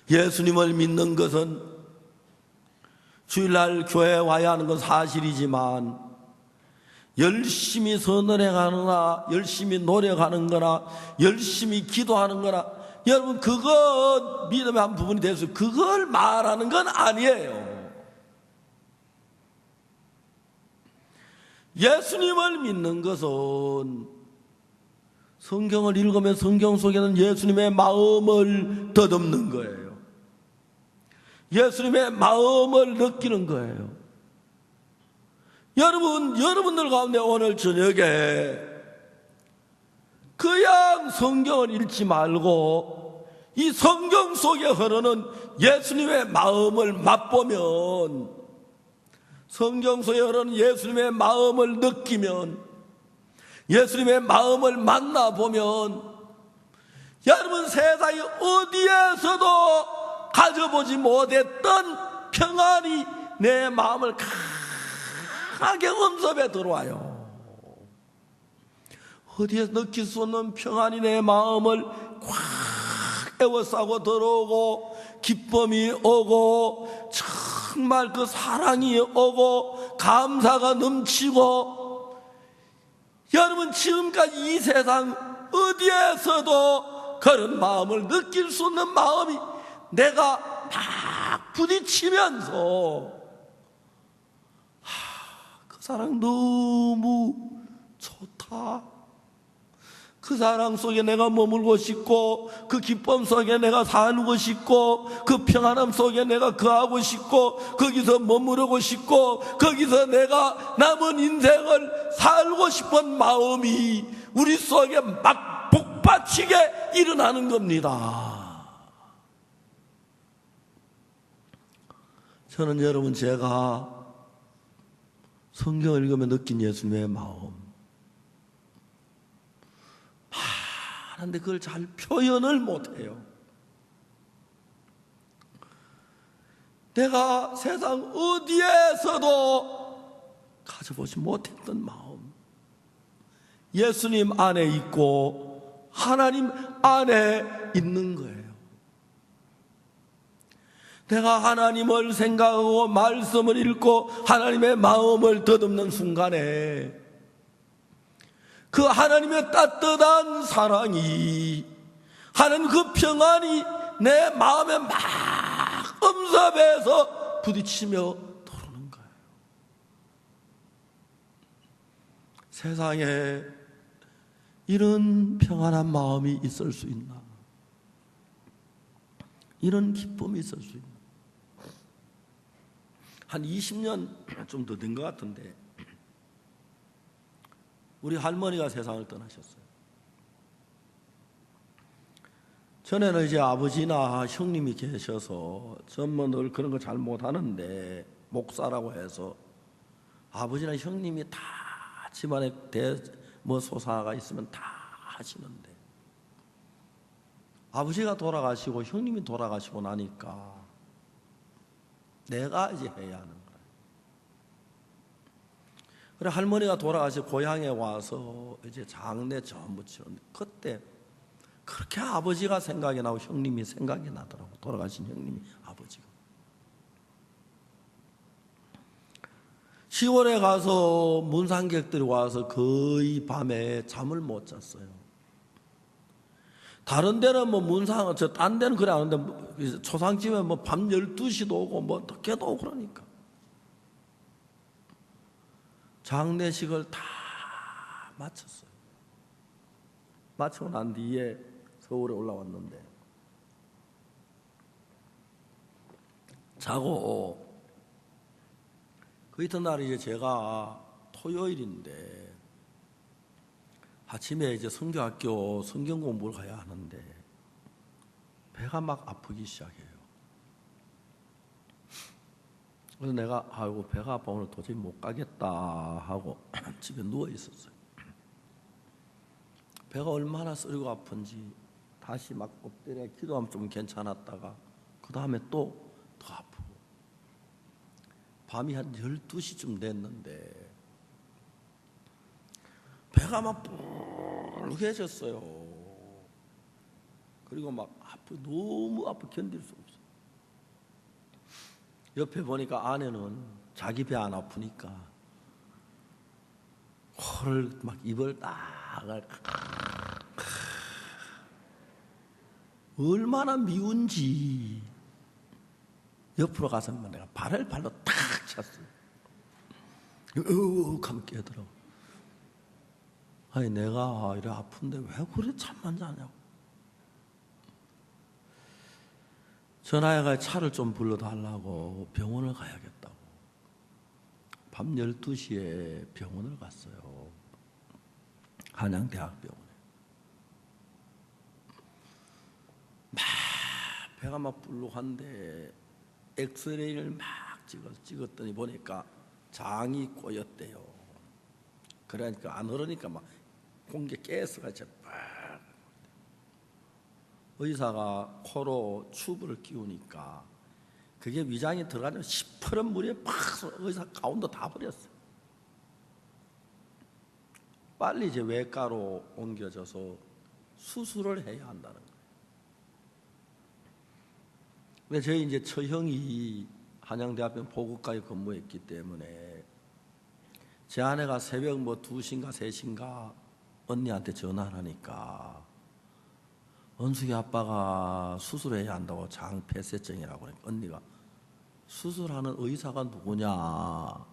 예수님을 믿는 것은 주일날 교회에 와야 하는 건 사실이지만 열심히 선언해 가거나 열심히 노력하는 거나 열심히 기도하는 거나 여러분 그거 믿음의 한 부분이 돼서 그걸 말하는 건 아니에요. 예수님을 믿는 것은 성경을 읽으면 성경 속에는 예수님의 마음을 더듬는 거예요. 예수님의 마음을 느끼는 거예요. 여러분들 가운데 오늘 저녁에 그냥 성경을 읽지 말고 이 성경 속에 흐르는 예수님의 마음을 맛보면, 성경 속에 흐르는 예수님의 마음을 느끼면, 예수님의 마음을 만나보면 여러분 세상에 어디에서도 가져보지 못했던 평안이 내 마음을 강하게 엄습해 들어와요. 어디에서 느낄 수 없는 평안이 내 마음을 꽉 에워싸고 들어오고 기쁨이 오고 정말 그 사랑이 오고 감사가 넘치고, 여러분 지금까지 이 세상 어디에서도 그런 마음을 느낄 수 없는 마음이 내가 막 부딪히면서 그 사랑 너무 좋다, 그 사랑 속에 내가 머물고 싶고 그 기쁨 속에 내가 살고 싶고 그 평안함 속에 내가 거하고 싶고 거기서 머무르고 싶고 거기서 내가 남은 인생을 살고 싶은 마음이 우리 속에 막 복받치게 일어나는 겁니다. 저는 여러분 제가 성경을 읽으며 느낀 예수님의 마음 많은데 그걸 잘 표현을 못해요. 내가 세상 어디에서도 가져보지 못했던 마음, 예수님 안에 있고 하나님 안에 있는 거예요. 내가 하나님을 생각하고 말씀을 읽고 하나님의 마음을 더듬는 순간에 그 하나님의 따뜻한 사랑이, 하나님 그 평안이 내 마음에 막 엄습해서 부딪히며 도르는 거예요. 세상에 이런 평안한 마음이 있을 수 있나? 이런 기쁨이 있을 수 있나? 한 20년 좀 더 된 것 같은데 우리 할머니가 세상을 떠나셨어요. 전에는 이제 아버지나 형님이 계셔서 저는 늘 그런 거 잘 못하는데 목사라고 해서 아버지나 형님이 다 집안에 소사가 있으면 다 하시는데 아버지가 돌아가시고 형님이 돌아가시고 나니까 내가 이제 해야 하는 거예요. 그래 할머니가 돌아가시 고향에 와서 이제 장례 전부 치렀는데 그때 그렇게 아버지가 생각이 나고 형님이 생각이 나더라고. 돌아가신 형님이 아버지가. 시골에 가서 문상객들이 와서 거의 밤에 잠을 못 잤어요. 다른 데는 딴 데는 그래 안 하는데 초상집에 밤 12시도 오고 늦게도 오고 그러니까. 장례식을 다 마쳤어요. 마치고 난 뒤에 서울에 올라왔는데 자고 그 이튿날 이제 제가 토요일인데 아침에 이제 성경학교 성경 공부를 가야 하는데 배가 막 아프기 시작해요. 그래서 내가 아이고 배가 아파 오늘 도저히 못 가겠다 하고 집에 누워 있었어요. 배가 얼마나 쓰리고 아픈지 다시 막 엎드려 기도하면 좀 괜찮았다가 그 다음에 또 더 아프고 밤이 한 12시쯤 됐는데 배가 막 뿔개졌어요. 그리고 막 너무 아파 견딜 수 없어요. 옆에 보니까 아내는 자기 배 안 아프니까 코를 막 입을 딱 얼마나 미운지 옆으로 가서 내가 발을 발로 탁 찼어요. 하면 깨더라고. 아니 내가 이래 아픈데 왜 그래 잠만 자냐고. 전화해가 차를 좀 불러달라고 병원을 가야겠다고. 밤 12시에 병원을 갔어요. 한양대학병원에. 막 배가 막 불룩한데 엑스레이를 막 찍었더니 보니까 장이 꼬였대요. 그러니까 안 흐르니까 막 공기 가스가 팍. 의사가 코로 튜브를 끼우니까 그게 위장에 들어가면 시퍼런 물에 팍 의사 가운데 다 버렸어요. 빨리 이제 외과로 옮겨져서 수술을 해야 한다는 거예요. 근데 저희 이제 처형이 한양대학병 보급과에 근무했기 때문에 제 아내가 새벽 2시인가 3시인가 언니한테 전화를 하니까 은숙이 아빠가 수술해야 한다고 장폐쇄증이라고 그러니까 언니가 수술하는 의사가 누구냐.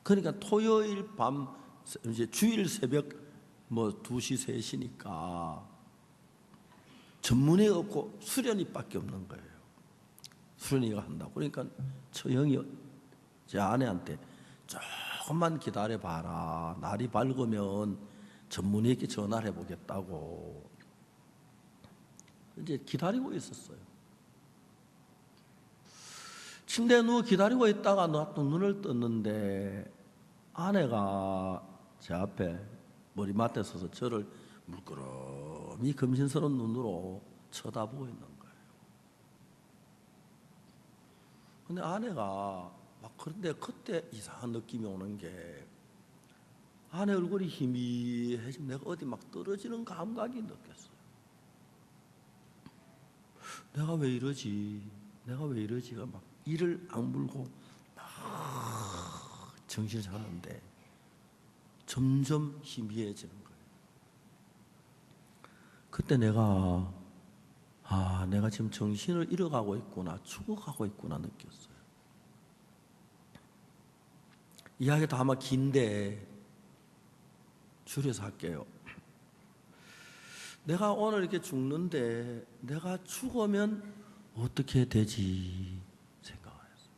그러니까 토요일 밤 이제 주일 새벽 2시 3시니까 전문의 없고 수련이밖에 없는 거예요. 수련이가 한다고. 그러니까 처형이 제 아내한테 조금만 기다려봐라. 날이 밝으면 전문의에게 전화를 해보겠다고. 이제 기다리고 있었어요. 침대에 누워 기다리고 있다가 또 눈을 떴는데 아내가 제 앞에 머리맡에 서서 저를 물끄러미 금신스러운 눈으로 쳐다보고 있는 거예요. 근데 아내가 그런데 그때 이상한 느낌이 오는 게 아내 얼굴이 희미해지면 내가 어디 막 떨어지는 감각이 느꼈어요. 내가 왜 이러지? 내가 왜 이러지가 막 이를 악물고 막 정신을 차렸는데 점점 희미해지는 거예요. 그때 내가 내가 지금 정신을 잃어가고 있구나, 죽어가고 있구나 느꼈어요. 이야기도 아마 긴데 줄여서 할게요. 내가 오늘 이렇게 죽는데 내가 죽으면 어떻게 되지 생각했어요.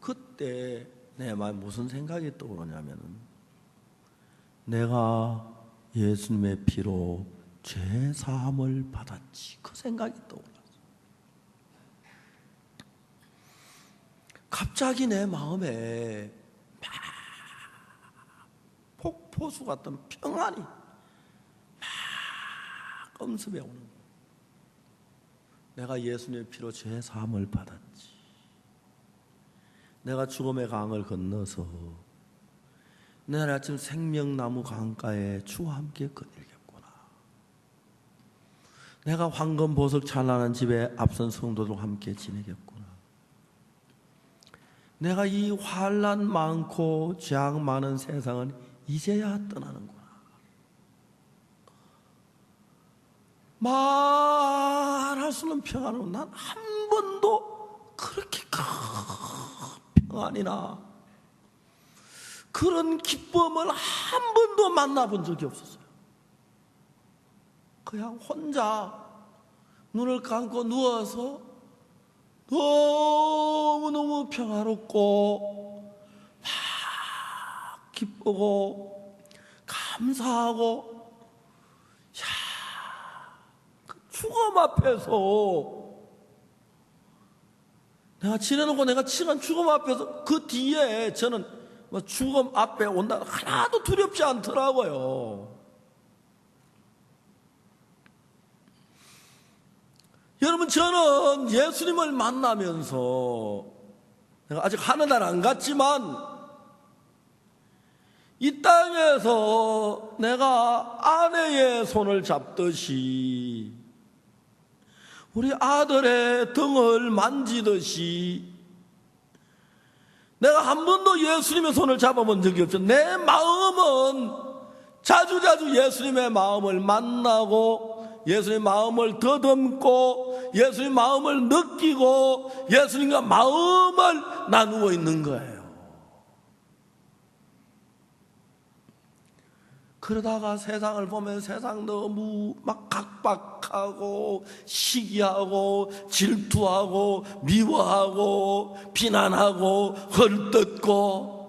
그때 내 마음에 무슨 생각이 떠오르냐면은 내가 예수님의 피로 죄 사함을 받았지. 그 생각이 떠올랐어요. 갑자기 내 마음에 막 폭포수 같은 평안이 막 엄습해 오는 거예요. 내가 예수님의 피로 죄 사함을 받았지. 내가 죽음의 강을 건너서 내일 아침 생명나무 강가에 주와 함께 거닐겠구나. 내가 황금 보석 찬란한 집에 앞선 성도들과 함께 지내겠구나. 내가 이 환난 많고 죄악 많은 세상은 이제야 떠나는구나. 말할 수 없는 평안으로 난 한 번도 그렇게 큰 평안이나 그런 기쁨을 한 번도 만나본 적이 없었어요. 그냥 혼자 눈을 감고 누워서 너무너무 평화롭고 막 기쁘고 감사하고 그 죽음 앞에서 내가 지내놓고 내가 치는 죽음 앞에서 그 뒤에 저는 죽음 앞에 온다 하나도 두렵지 않더라고요. 여러분, 저는 예수님을 만나면서 내가 아직 하늘나라 안 갔지만 이 땅에서 내가 아내의 손을 잡듯이 우리 아들의 등을 만지듯이 내가 한 번도 예수님의 손을 잡아본 적이 없죠. 내 마음은 자주자주 예수님의 마음을 만나고 예수님의 마음을 더듬고 예수님의 마음을 느끼고 예수님과 마음을 나누고 있는 거예요. 그러다가 세상을 보면 세상 너무 막 각박하고 시기하고 질투하고 미워하고 비난하고 헐뜯고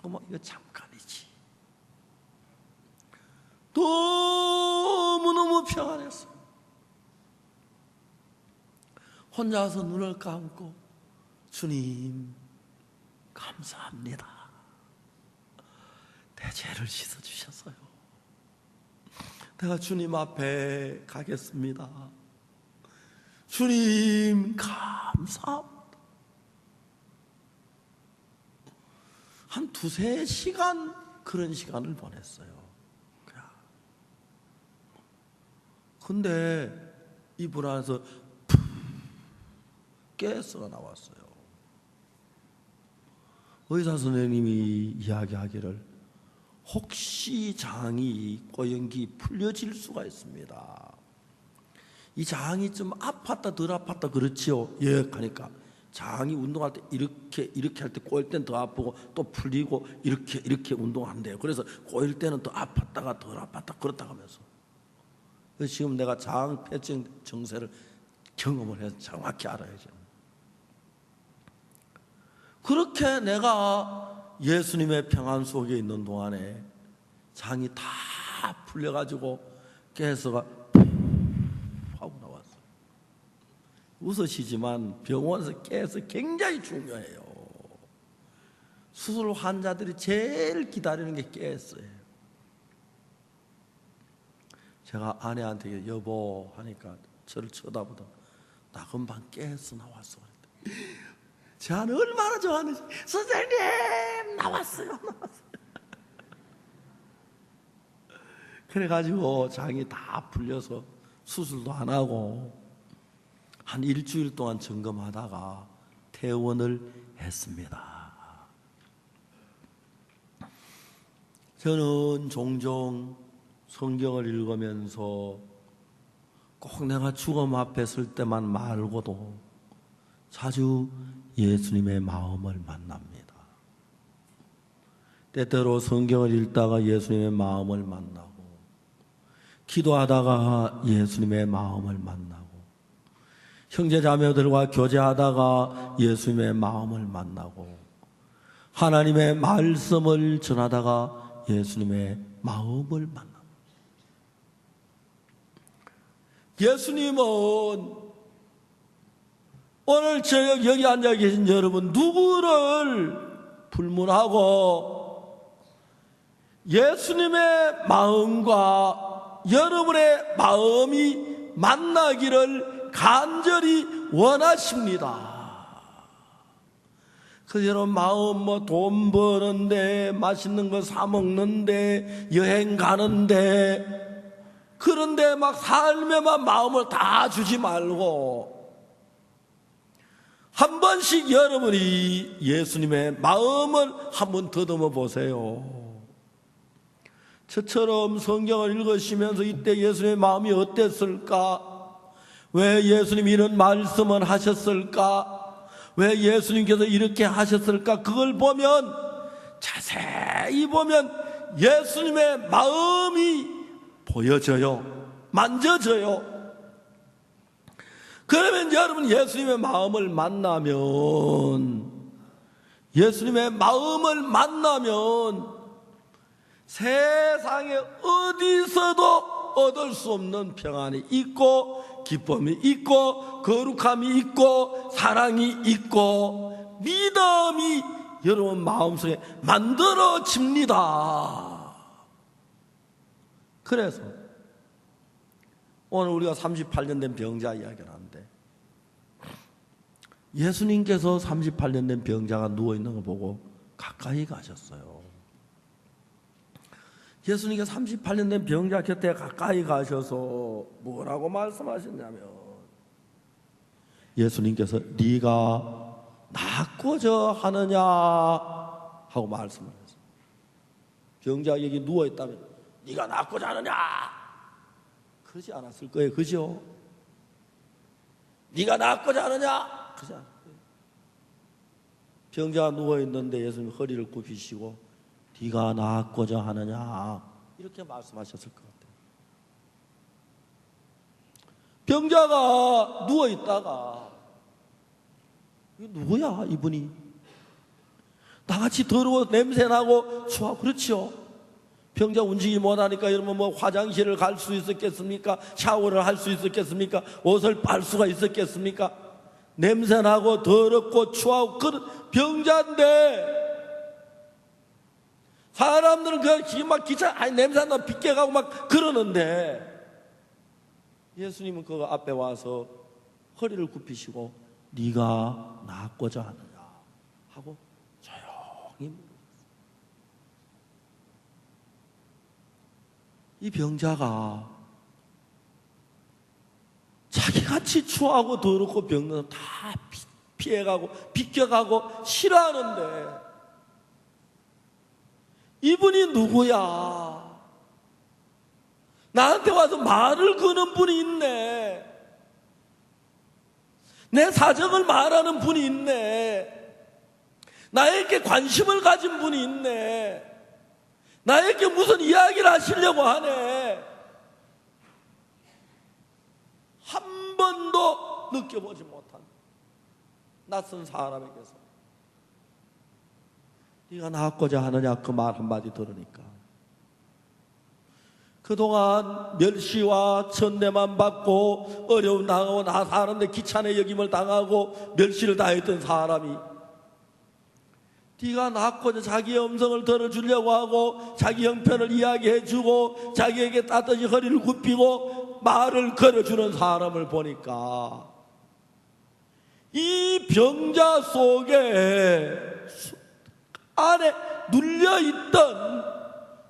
뭐 이거 잠깐이지. 너무너무 평안했어요. 혼자서 눈을 감고 주님 감사합니다. 내 죄를 씻어주셨어요. 내가 주님 앞에 가겠습니다. 주님 감사합니다. 한 두세 시간 그런 시간을 보냈어요. 근데 이불 안에서 푹 깨서 나왔어요. 의사 선생님이 이야기하기를 혹시 장이 꼬연기 풀려질 수가 있습니다. 이 장이 좀 아팠다 덜 아팠다 그렇지요. 예, 하니까 장이 운동할 때 이렇게 할 때 꼬일 때는 더 아프고 또 풀리고 이렇게 운동한대요. 그래서 꼬일 때는 더 아팠다가 덜 아팠다 그렇다 하면서 지금 내가 장 폐증 증세를 경험을 해서 정확히 알아야죠. 그렇게 내가 예수님의 평안 속에 있는 동안에 장이 다 풀려가지고 깨서가 하고 나왔어요. 웃으시지만 병원에서 깨서 굉장히 중요해요. 수술 환자들이 제일 기다리는 게 깨어요. 제가 아내한테 여보 하니까 저를 쳐다보다 나 금방 깨서 나왔어. 저는 얼마나 좋아하는지 선생님 나왔어요. 그래가지고 장이 다 풀려서 수술도 안 하고 한 일주일 동안 점검하다가 퇴원을 했습니다. 저는 종종 성경을 읽으면서 꼭 내가 죽음 앞에 설 때만 말고도 자주 예수님의 마음을 만납니다. 때때로 성경을 읽다가 예수님의 마음을 만나고 기도하다가 예수님의 마음을 만나고 형제자매들과 교제하다가 예수님의 마음을 만나고 하나님의 말씀을 전하다가 예수님의 마음을 만납니다. 예수님은 오늘 저녁 여기 앉아 계신 여러분 누구를 불문하고 예수님의 마음과 여러분의 마음이 만나기를 간절히 원하십니다. 그 여러분 마음 뭐 돈 버는데 맛있는 거 사 먹는데 여행 가는데 그런데 막 삶에만 마음을 다 주지 말고 한 번씩 여러분이 예수님의 마음을 한번 더듬어 보세요. 저처럼 성경을 읽으시면서 이때 예수님의 마음이 어땠을까? 왜 예수님이 이런 말씀을 하셨을까? 왜 예수님께서 이렇게 하셨을까? 그걸 보면 자세히 보면 예수님의 마음이 보여져요. 만져져요. 그러면 여러분 예수님의 마음을 만나면 세상에 어디서도 얻을 수 없는 평안이 있고 기쁨이 있고 거룩함이 있고 사랑이 있고 믿음이 여러분 마음속에 만들어집니다. 그래서 오늘 우리가 38년 된 병자 이야기를 하는데 예수님께서 38년 된 병자가 누워있는 걸 보고 가까이 가셨어요. 예수님께서 38년 된 병자 곁에 가까이 가셔서 뭐라고 말씀하셨냐면, 예수님께서 네가 낫고자 하느냐 하고 말씀을 했어요. 병자가 여기 누워있다면 네가 낫고자 하느냐 그러지 않았을 거예요. 그죠? 네가 낫고자 하느냐 그러지 않았을 거예요. 병자가 누워있는데 예수님 허리를 굽히시고 네가 낫고자 하느냐 이렇게 말씀하셨을 것 같아요. 병자가 누워있다가 누구야 이분이? 나같이 더러워 냄새나고 추워. 그렇죠? 병자 움직이지 못하니까 여러분 뭐 화장실을 갈 수 있었겠습니까? 샤워를 할 수 있었겠습니까? 옷을 빨 수가 있었겠습니까? 냄새나고 더럽고 추하고 그런 병자인데 사람들은 그냥 막 기차 냄새나 빗겨가고 막 그러는데 예수님은 그 앞에 와서 허리를 굽히시고 네가 낫고자 하느냐 하고 조용히 물으셨어요. 이 병자가 자기같이 추하고 더럽고 병든 다 피해가고 비껴가고 싫어하는데 이분이 누구야? 나한테 와서 말을 거는 분이 있네. 내 사정을 말하는 분이 있네. 나에게 관심을 가진 분이 있네. 나에게 무슨 이야기를 하시려고 하네. 한 번도 느껴보지 못한 낯선 사람에게서 네가 낫고자 하느냐 그 말 한마디 들으니까 그동안 멸시와 천대만 받고 어려움 당하고 나 사는데 귀찮게 여김을 당하고 멸시를 당했던 사람이 네가 낫고자 자기의 음성을 들어주려고 하고 자기 형편을 이야기해주고 자기에게 따뜻이 허리를 굽히고 말을 걸어주는 사람을 보니까 이 병자 속에 안에 눌려있던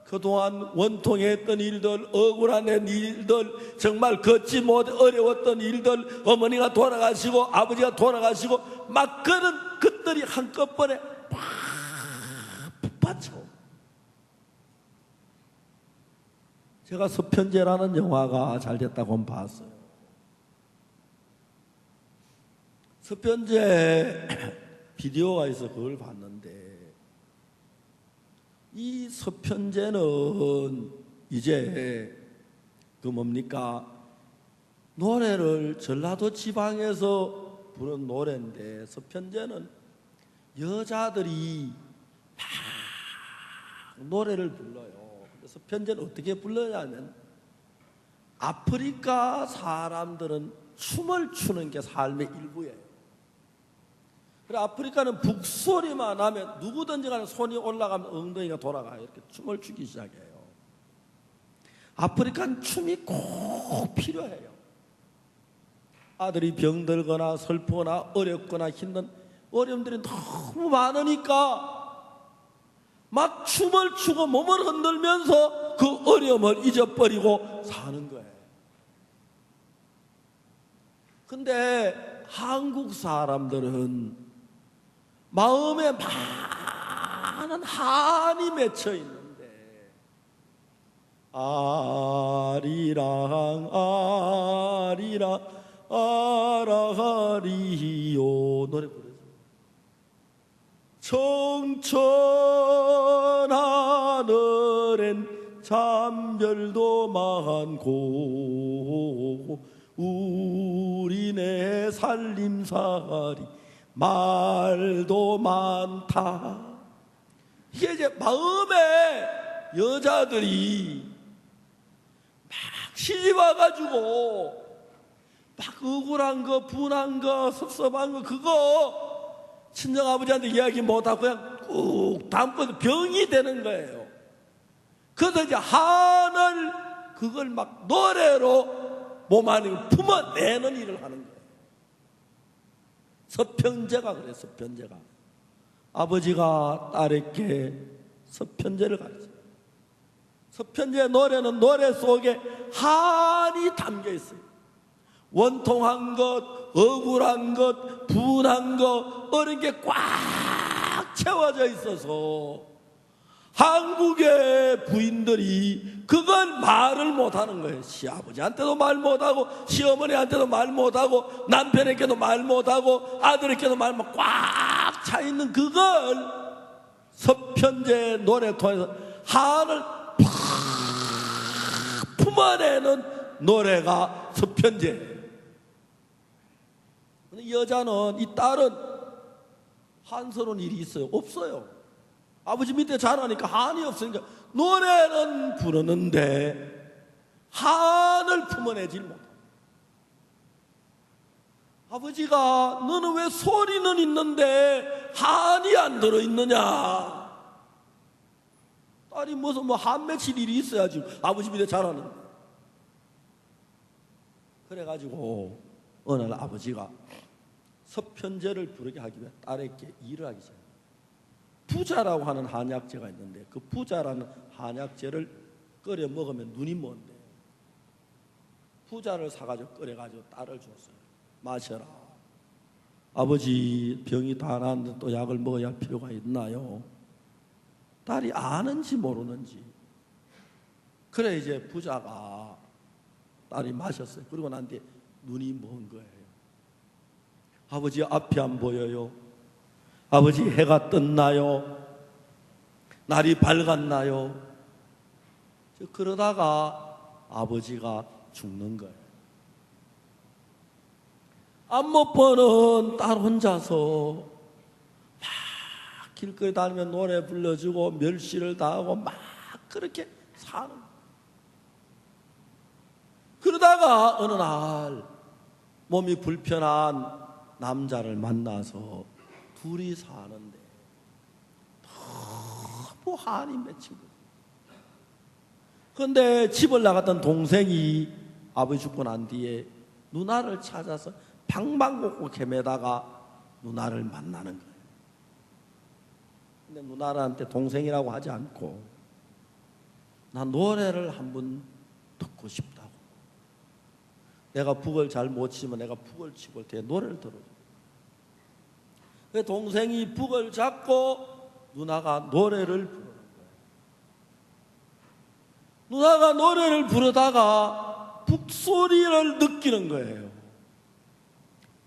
그동안 원통했던 일들, 억울한 일들, 정말 걷지 못 어려웠던 일들, 어머니가 돌아가시고 아버지가 돌아가시고 막 그런 것들이 한꺼번에 팍 북받쳐. 제가 서편제라는 영화가 잘 됐다고 봤어요. 서편제 비디오가 있어 그걸 봤는데 이 서편제는 이제 그 뭡니까? 노래를 전라도 지방에서 부른 노래인데 서편제는 여자들이 막 노래를 불러요. 서편제는 어떻게 불러냐면 아프리카 사람들은 춤을 추는 게 삶의 일부예요. 그래 아프리카는 북소리만 하면 누구든지 간에 손이 올라가면 엉덩이가 돌아가요. 이렇게 춤을 추기 시작해요. 아프리카는 춤이 꼭 필요해요. 아들이 병들거나 슬프거나 어렵거나 힘든 어려움들이 너무 많으니까 막 춤을 추고 몸을 흔들면서 그 어려움을 잊어버리고 사는 거예요. 근데 한국 사람들은 마음에 많은 한이 맺혀 있는데 아리랑 아리랑 아라리요 노래 부르죠. 청천하늘엔 잠별도 많고 우리네 살림살이 말도 많다. 이게 이제 마음에 여자들이 막 시집 와가지고 막 억울한 거, 분한 거, 섭섭한 거 그거 친정아버지한테 이야기 못하고 그냥 꾹 담고 병이 되는 거예요. 그래서 이제 한을 그걸 막 노래로 몸 안에 품어내는 일을 하는 거예요. 서편제가 그래요. 서편제가 아버지가 딸에게 서편제를 가르쳐요. 서편제의 노래는 노래 속에 한이 담겨 있어요. 원통한 것, 억울한 것, 분한 것, 어린 게 꽉 채워져 있어서 한국의 부인들이 그걸 말을 못하는 거예요. 시아버지한테도 말 못하고, 시어머니한테도 말 못하고, 남편에게도 말 못하고, 아들에게도 말 못하고, 꽉 차 있는 그걸 서편제 노래 통해서 한을 팍 품어내는 노래가 서편제. 여자는, 이 딸은 한스러운 일이 있어요? 없어요. 아버지 밑에 자라니까 한이 없으니까 노래는 부르는데 한을 품어내질 못해. 아버지가 너는 왜 소리는 있는데 한이 안 들어있느냐? 딸이 무슨 한 맺힐 일이 있어야지 아버지 밑에 자라는데. 그래가지고 어느 날 아버지가 서편제를 부르게 하기 위해 딸에게 일을 하기 전에 부자라고 하는 한약재가 있는데 그 부자라는 한약재를 끓여 먹으면 눈이 먼데 부자를 사가지고 끓여가지고 딸을 줬어요. 마셔라. 아버지 병이 다 나았는데 또 약을 먹어야 할 필요가 있나요? 딸이 아는지 모르는지. 그래 이제 부자가 딸이 마셨어요. 그리고 난 뒤에 눈이 먼 거예요. 아버지 앞이 안 보여요. 아버지 해가 떴나요? 날이 밝았나요? 그러다가 아버지가 죽는 거예요. 안 못 보는 딸 혼자서 막 길거리 다니면 노래 불러주고 멸시를 당하고 막 그렇게 사는 거예요. 그러다가 어느 날 몸이 불편한 남자를 만나서 둘이 사는데 너무 한이 맺힌 거예요. 그런데 집을 나갔던 동생이 아버지 죽고 난 뒤에 누나를 찾아서 방방곡곡 헤매다가 누나를 만나는 거예요. 근데 누나한테 동생이라고 하지 않고 나 노래를 한번 듣고 싶다고. 내가 북을 잘 못 치면 내가 북을 치고 올 때 노래를 들어줘. 그 동생이 북을 잡고 누나가 노래를 부르는 거예요. 누나가 노래를 부르다가 북소리를 느끼는 거예요.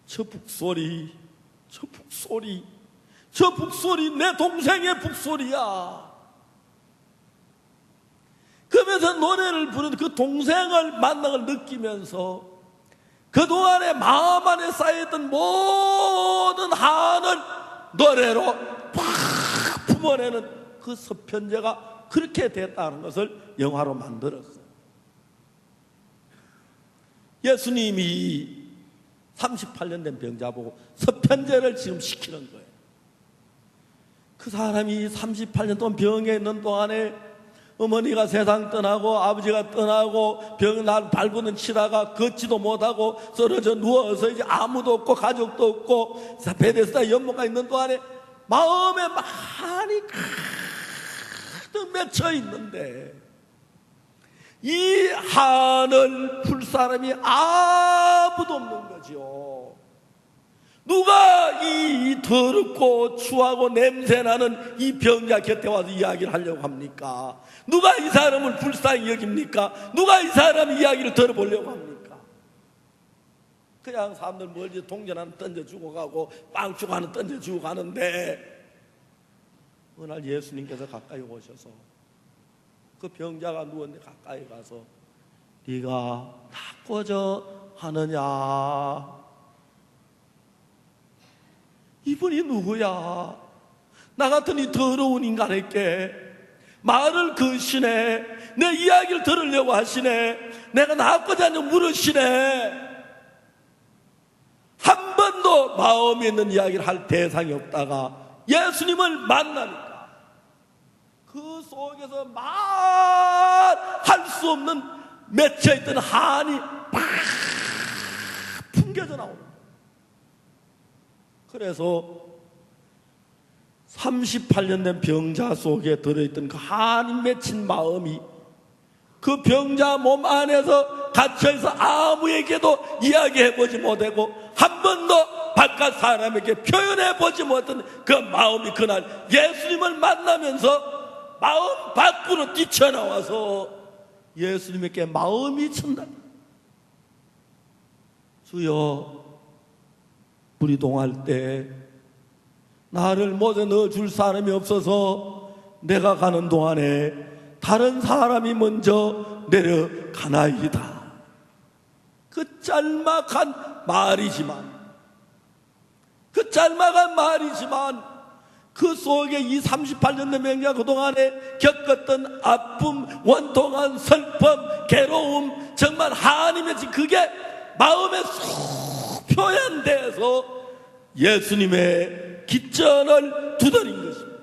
저 북소리, 저 북소리, 저 북소리 내 동생의 북소리야. 그러면서 노래를 부르는 그 동생을 만남을 느끼면서 그동안에 마음 안에 쌓여있던 모든 한을 노래로 팍 품어내는 그 서편제가 그렇게 됐다는 것을 영화로 만들었어요. 예수님이 38년 된 병자 보고 서편제를 지금 시키는 거예요. 그 사람이 38년 동안 병에 있는 동안에 어머니가 세상 떠나고 아버지가 떠나고 병날 발부는 치다가 걷지도 못하고 쓰러져 누워서 이제 아무도 없고 가족도 없고 베데스다 연못가 있는 동안에 마음에 많이 가득 맺혀 있는데 이 한을 풀 사람이 아무도 없는 거죠. 누가 이 더럽고 추하고 냄새나는 이 병자 곁에 와서 이야기를 하려고 합니까? 누가 이 사람을 불쌍히 여깁니까? 누가 이 사람 이야기를 들어보려고 합니까? 그냥 사람들 멀리 동전 하나 던져주고 가고 빵축 하나 던져주고 가는데 어느 날 예수님께서 가까이 오셔서 그 병자가 누웠는데 가까이 가서 네가 낫고자 하느냐? 이분이 누구야? 나 같은 이 더러운 인간에게 말을 거시네. 내 이야기를 들으려고 하시네. 내가 낫고자 하는 물으시네. 한 번도 마음에 있는 이야기를 할 대상이 없다가 예수님을 만나니까 그 속에서 말할 수 없는 맺혀있던 한이 팍 풍겨져 나오는 거예요. 그래서 38년 된 병자 속에 들어있던 그 한이 맺힌 마음이 그 병자 몸 안에서 갇혀있어 아무에게도 이야기해보지 못하고 한 번도 바깥 사람에게 표현해보지 못한 그 마음이 그날 예수님을 만나면서 마음 밖으로 뛰쳐나와서 예수님에게 마음이 친다. 주여, 무리동할 때 나를 못에 넣어줄 사람이 없어서 내가 가는 동안에 다른 사람이 먼저 내려가나이다. 그 짤막한 말이지만 그 속에 이 38년 된 명자 그동안에 겪었던 아픔, 원통한 슬픔, 괴로움, 정말 하나님의 그게 마음에 쏙 표현돼서 예수님의 깃전을 두드린 것입니다.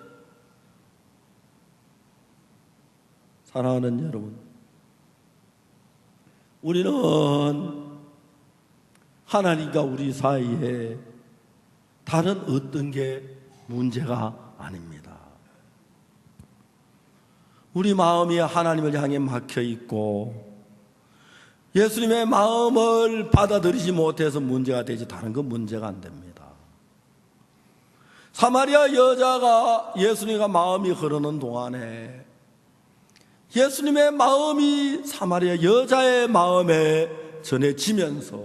사랑하는 여러분, 우리는 하나님과 우리 사이에 다른 어떤 게 문제가 아닙니다. 우리 마음이 하나님을 향해 막혀 있고 예수님의 마음을 받아들이지 못해서 문제가 되지 다른 건 문제가 안 됩니다. 사마리아 여자가 예수님과 마음이 흐르는 동안에 예수님의 마음이 사마리아 여자의 마음에 전해지면서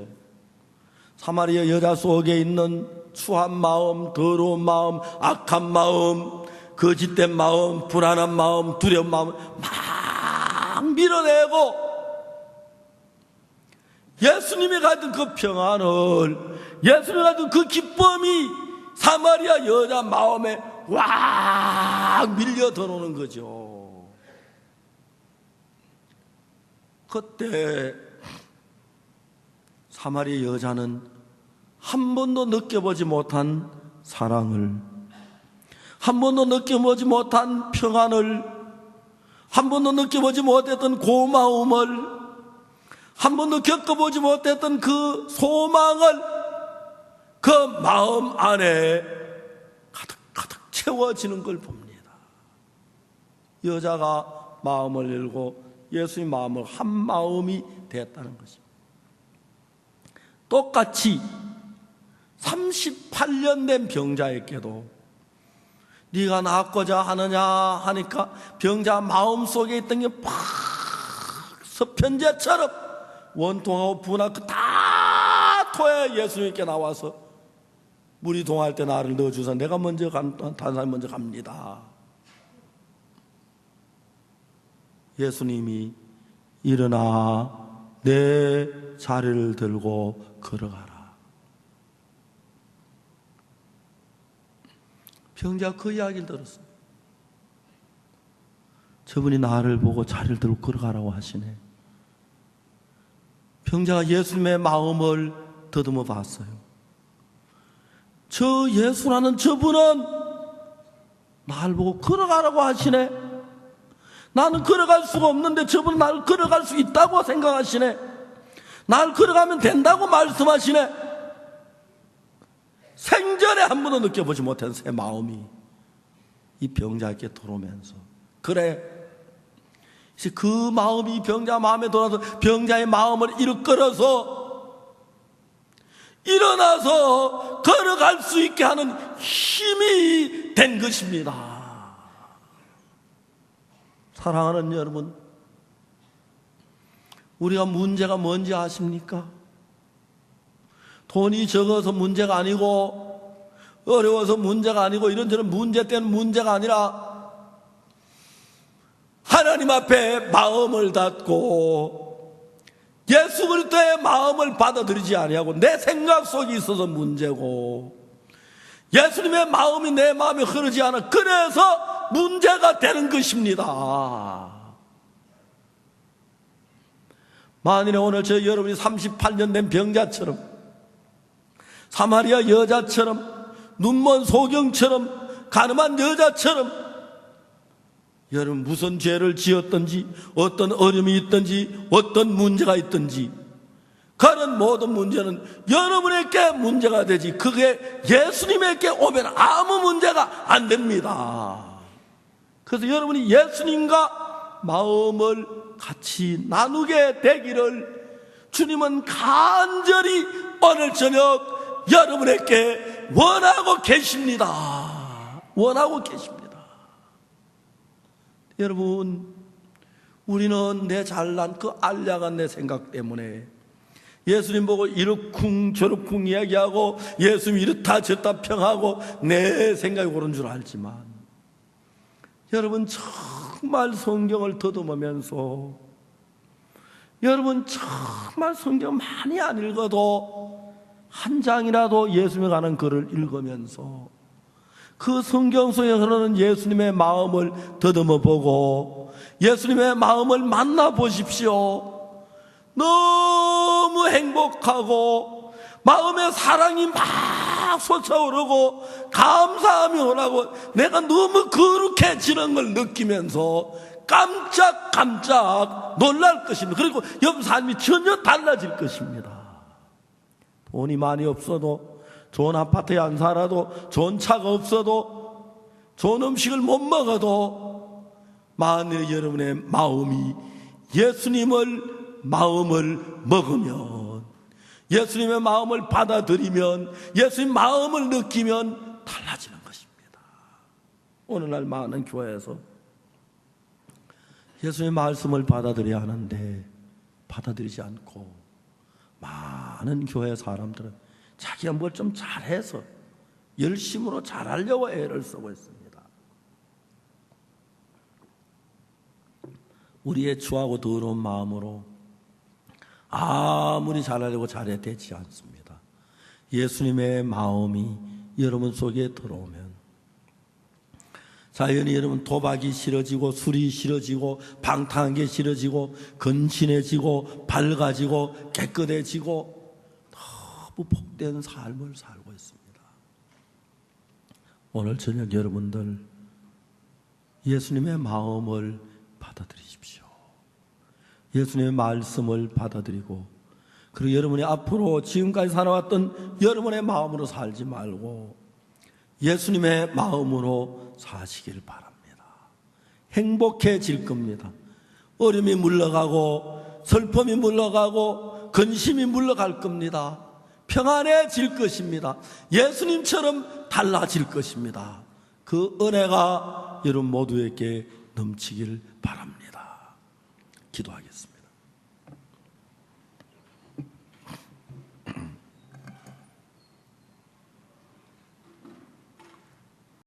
사마리아 여자 속에 있는 추한 마음, 더러운 마음, 악한 마음, 거짓된 마음, 불안한 마음, 두려운 마음 막 밀어내고 예수님이 가진 그 평안을, 예수님이 가진 그 기쁨이 사마리아 여자 마음에 왁 밀려 들어오는 거죠. 그때 사마리아 여자는 한 번도 느껴보지 못한 사랑을, 한 번도 느껴보지 못한 평안을, 한 번도 느껴보지 못했던 고마움을, 한 번도 겪어보지 못했던 그 소망을 그 마음 안에 가득 채워지는 걸 봅니다. 여자가 마음을 열고 예수님 마음을 한 마음이 됐다는 것입니다. 똑같이 38년 된 병자에게도 네가 낫고자 하느냐 하니까 병자 마음속에 있던 게 팍 서편제처럼 원통하고 분하고 다 토해 예수님께 나와서 물이 동할 때 나를 넣어주사 내가 먼저 다른 사람이 먼저 갑니다. 예수님이 일어나 내 자리를 들고 걸어가라. 병자가 그 이야기를 들었어요. 저분이 나를 보고 자리를 들고 걸어가라고 하시네. 병자가 예수님의 마음을 더듬어 봤어요. 저 예수라는 저분은 나를 보고 걸어가라고 하시네. 나는 걸어갈 수가 없는데 저분은 나를 걸어갈 수 있다고 생각하시네. 나를 걸어가면 된다고 말씀하시네. 생전에 한 번도 느껴보지 못한 새 마음이 이 병자에게 들어오면서 그래, 이제 그 마음이 병자 마음에 돌아서 병자의 마음을 이끌어서 일어나서 걸어갈 수 있게 하는 힘이 된 것입니다. 사랑하는 여러분, 우리가 문제가 뭔지 아십니까? 돈이 적어서 문제가 아니고 어려워서 문제가 아니고 이런저런 문제 때문에 문제가 아니라 하나님 앞에 마음을 닫고 예수 그리스도의 마음을 받아들이지 아니하고 내 생각 속에 있어서 문제고 예수님의 마음이 내 마음에 흐르지 않아. 그래서 문제가 되는 것입니다. 만일에 오늘 저 여러분이 38년 된 병자처럼 사마리아 여자처럼 눈먼 소경처럼 가늠한 여자처럼 여러분 무슨 죄를 지었든지 어떤 어려움이 있든지 어떤 문제가 있든지 그런 모든 문제는 여러분에게 문제가 되지 그게 예수님에게 오면 아무 문제가 안 됩니다. 그래서 여러분이 예수님과 마음을 같이 나누게 되기를 주님은 간절히 오늘 저녁 여러분에게 원하고 계십니다. 원하고 계십니다. 여러분, 우리는 내 잘난 그 알량한 내 생각 때문에 예수님 보고 이렇쿵 저렇쿵 이야기하고 예수님 이렇다 저렇다 평하고 내 생각이 옳은 줄 알지만, 여러분 정말 성경을 더듬으면서, 여러분 정말 성경 많이 안 읽어도 한 장이라도 예수님에 관한 글을 읽으면서 그 성경 속에 흐르는 예수님의 마음을 더듬어 보고 예수님의 마음을 만나 보십시오. 너무 행복하고 마음에 사랑이 막 솟아오르고 감사함이 오라고 내가 너무 거룩해지는 걸 느끼면서 깜짝깜짝 놀랄 것입니다. 그리고 옆 삶이 전혀 달라질 것입니다. 돈이 많이 없어도, 좋은 아파트에 안 살아도, 좋은 차가 없어도, 좋은 음식을 못 먹어도, 만일 여러분의 마음이 예수님을 마음을 먹으면, 예수님의 마음을 받아들이면, 예수님 마음을 느끼면 달라지는 것입니다. 오늘날 많은 교회에서 예수님의 말씀을 받아들여야 하는데 받아들이지 않고, 많은 교회 사람들은 자기가 뭘 좀 잘해서 열심으로 잘하려고 애를 쓰고 있습니다. 우리의 추하고 더러운 마음으로 아무리 잘하려고 잘해야 되지 않습니다. 예수님의 마음이 여러분 속에 들어오면 자연히 여러분 도박이 싫어지고 술이 싫어지고 방탕한 게 싫어지고 건신해지고 밝아지고 깨끗해지고 너무 복된 삶을 살고 있습니다. 오늘 저녁 여러분들 예수님의 마음을 받아들이십시오. 예수님의 말씀을 받아들이고, 그리고 여러분이 앞으로 지금까지 살아왔던 여러분의 마음으로 살지 말고 예수님의 마음으로 사시길 바랍니다. 행복해질 겁니다. 어려움이 물러가고 슬픔이 물러가고 근심이 물러갈 겁니다. 평안해질 것입니다. 예수님처럼 달라질 것입니다. 그 은혜가 여러분 모두에게 넘치길 바랍니다. 기도하겠습니다.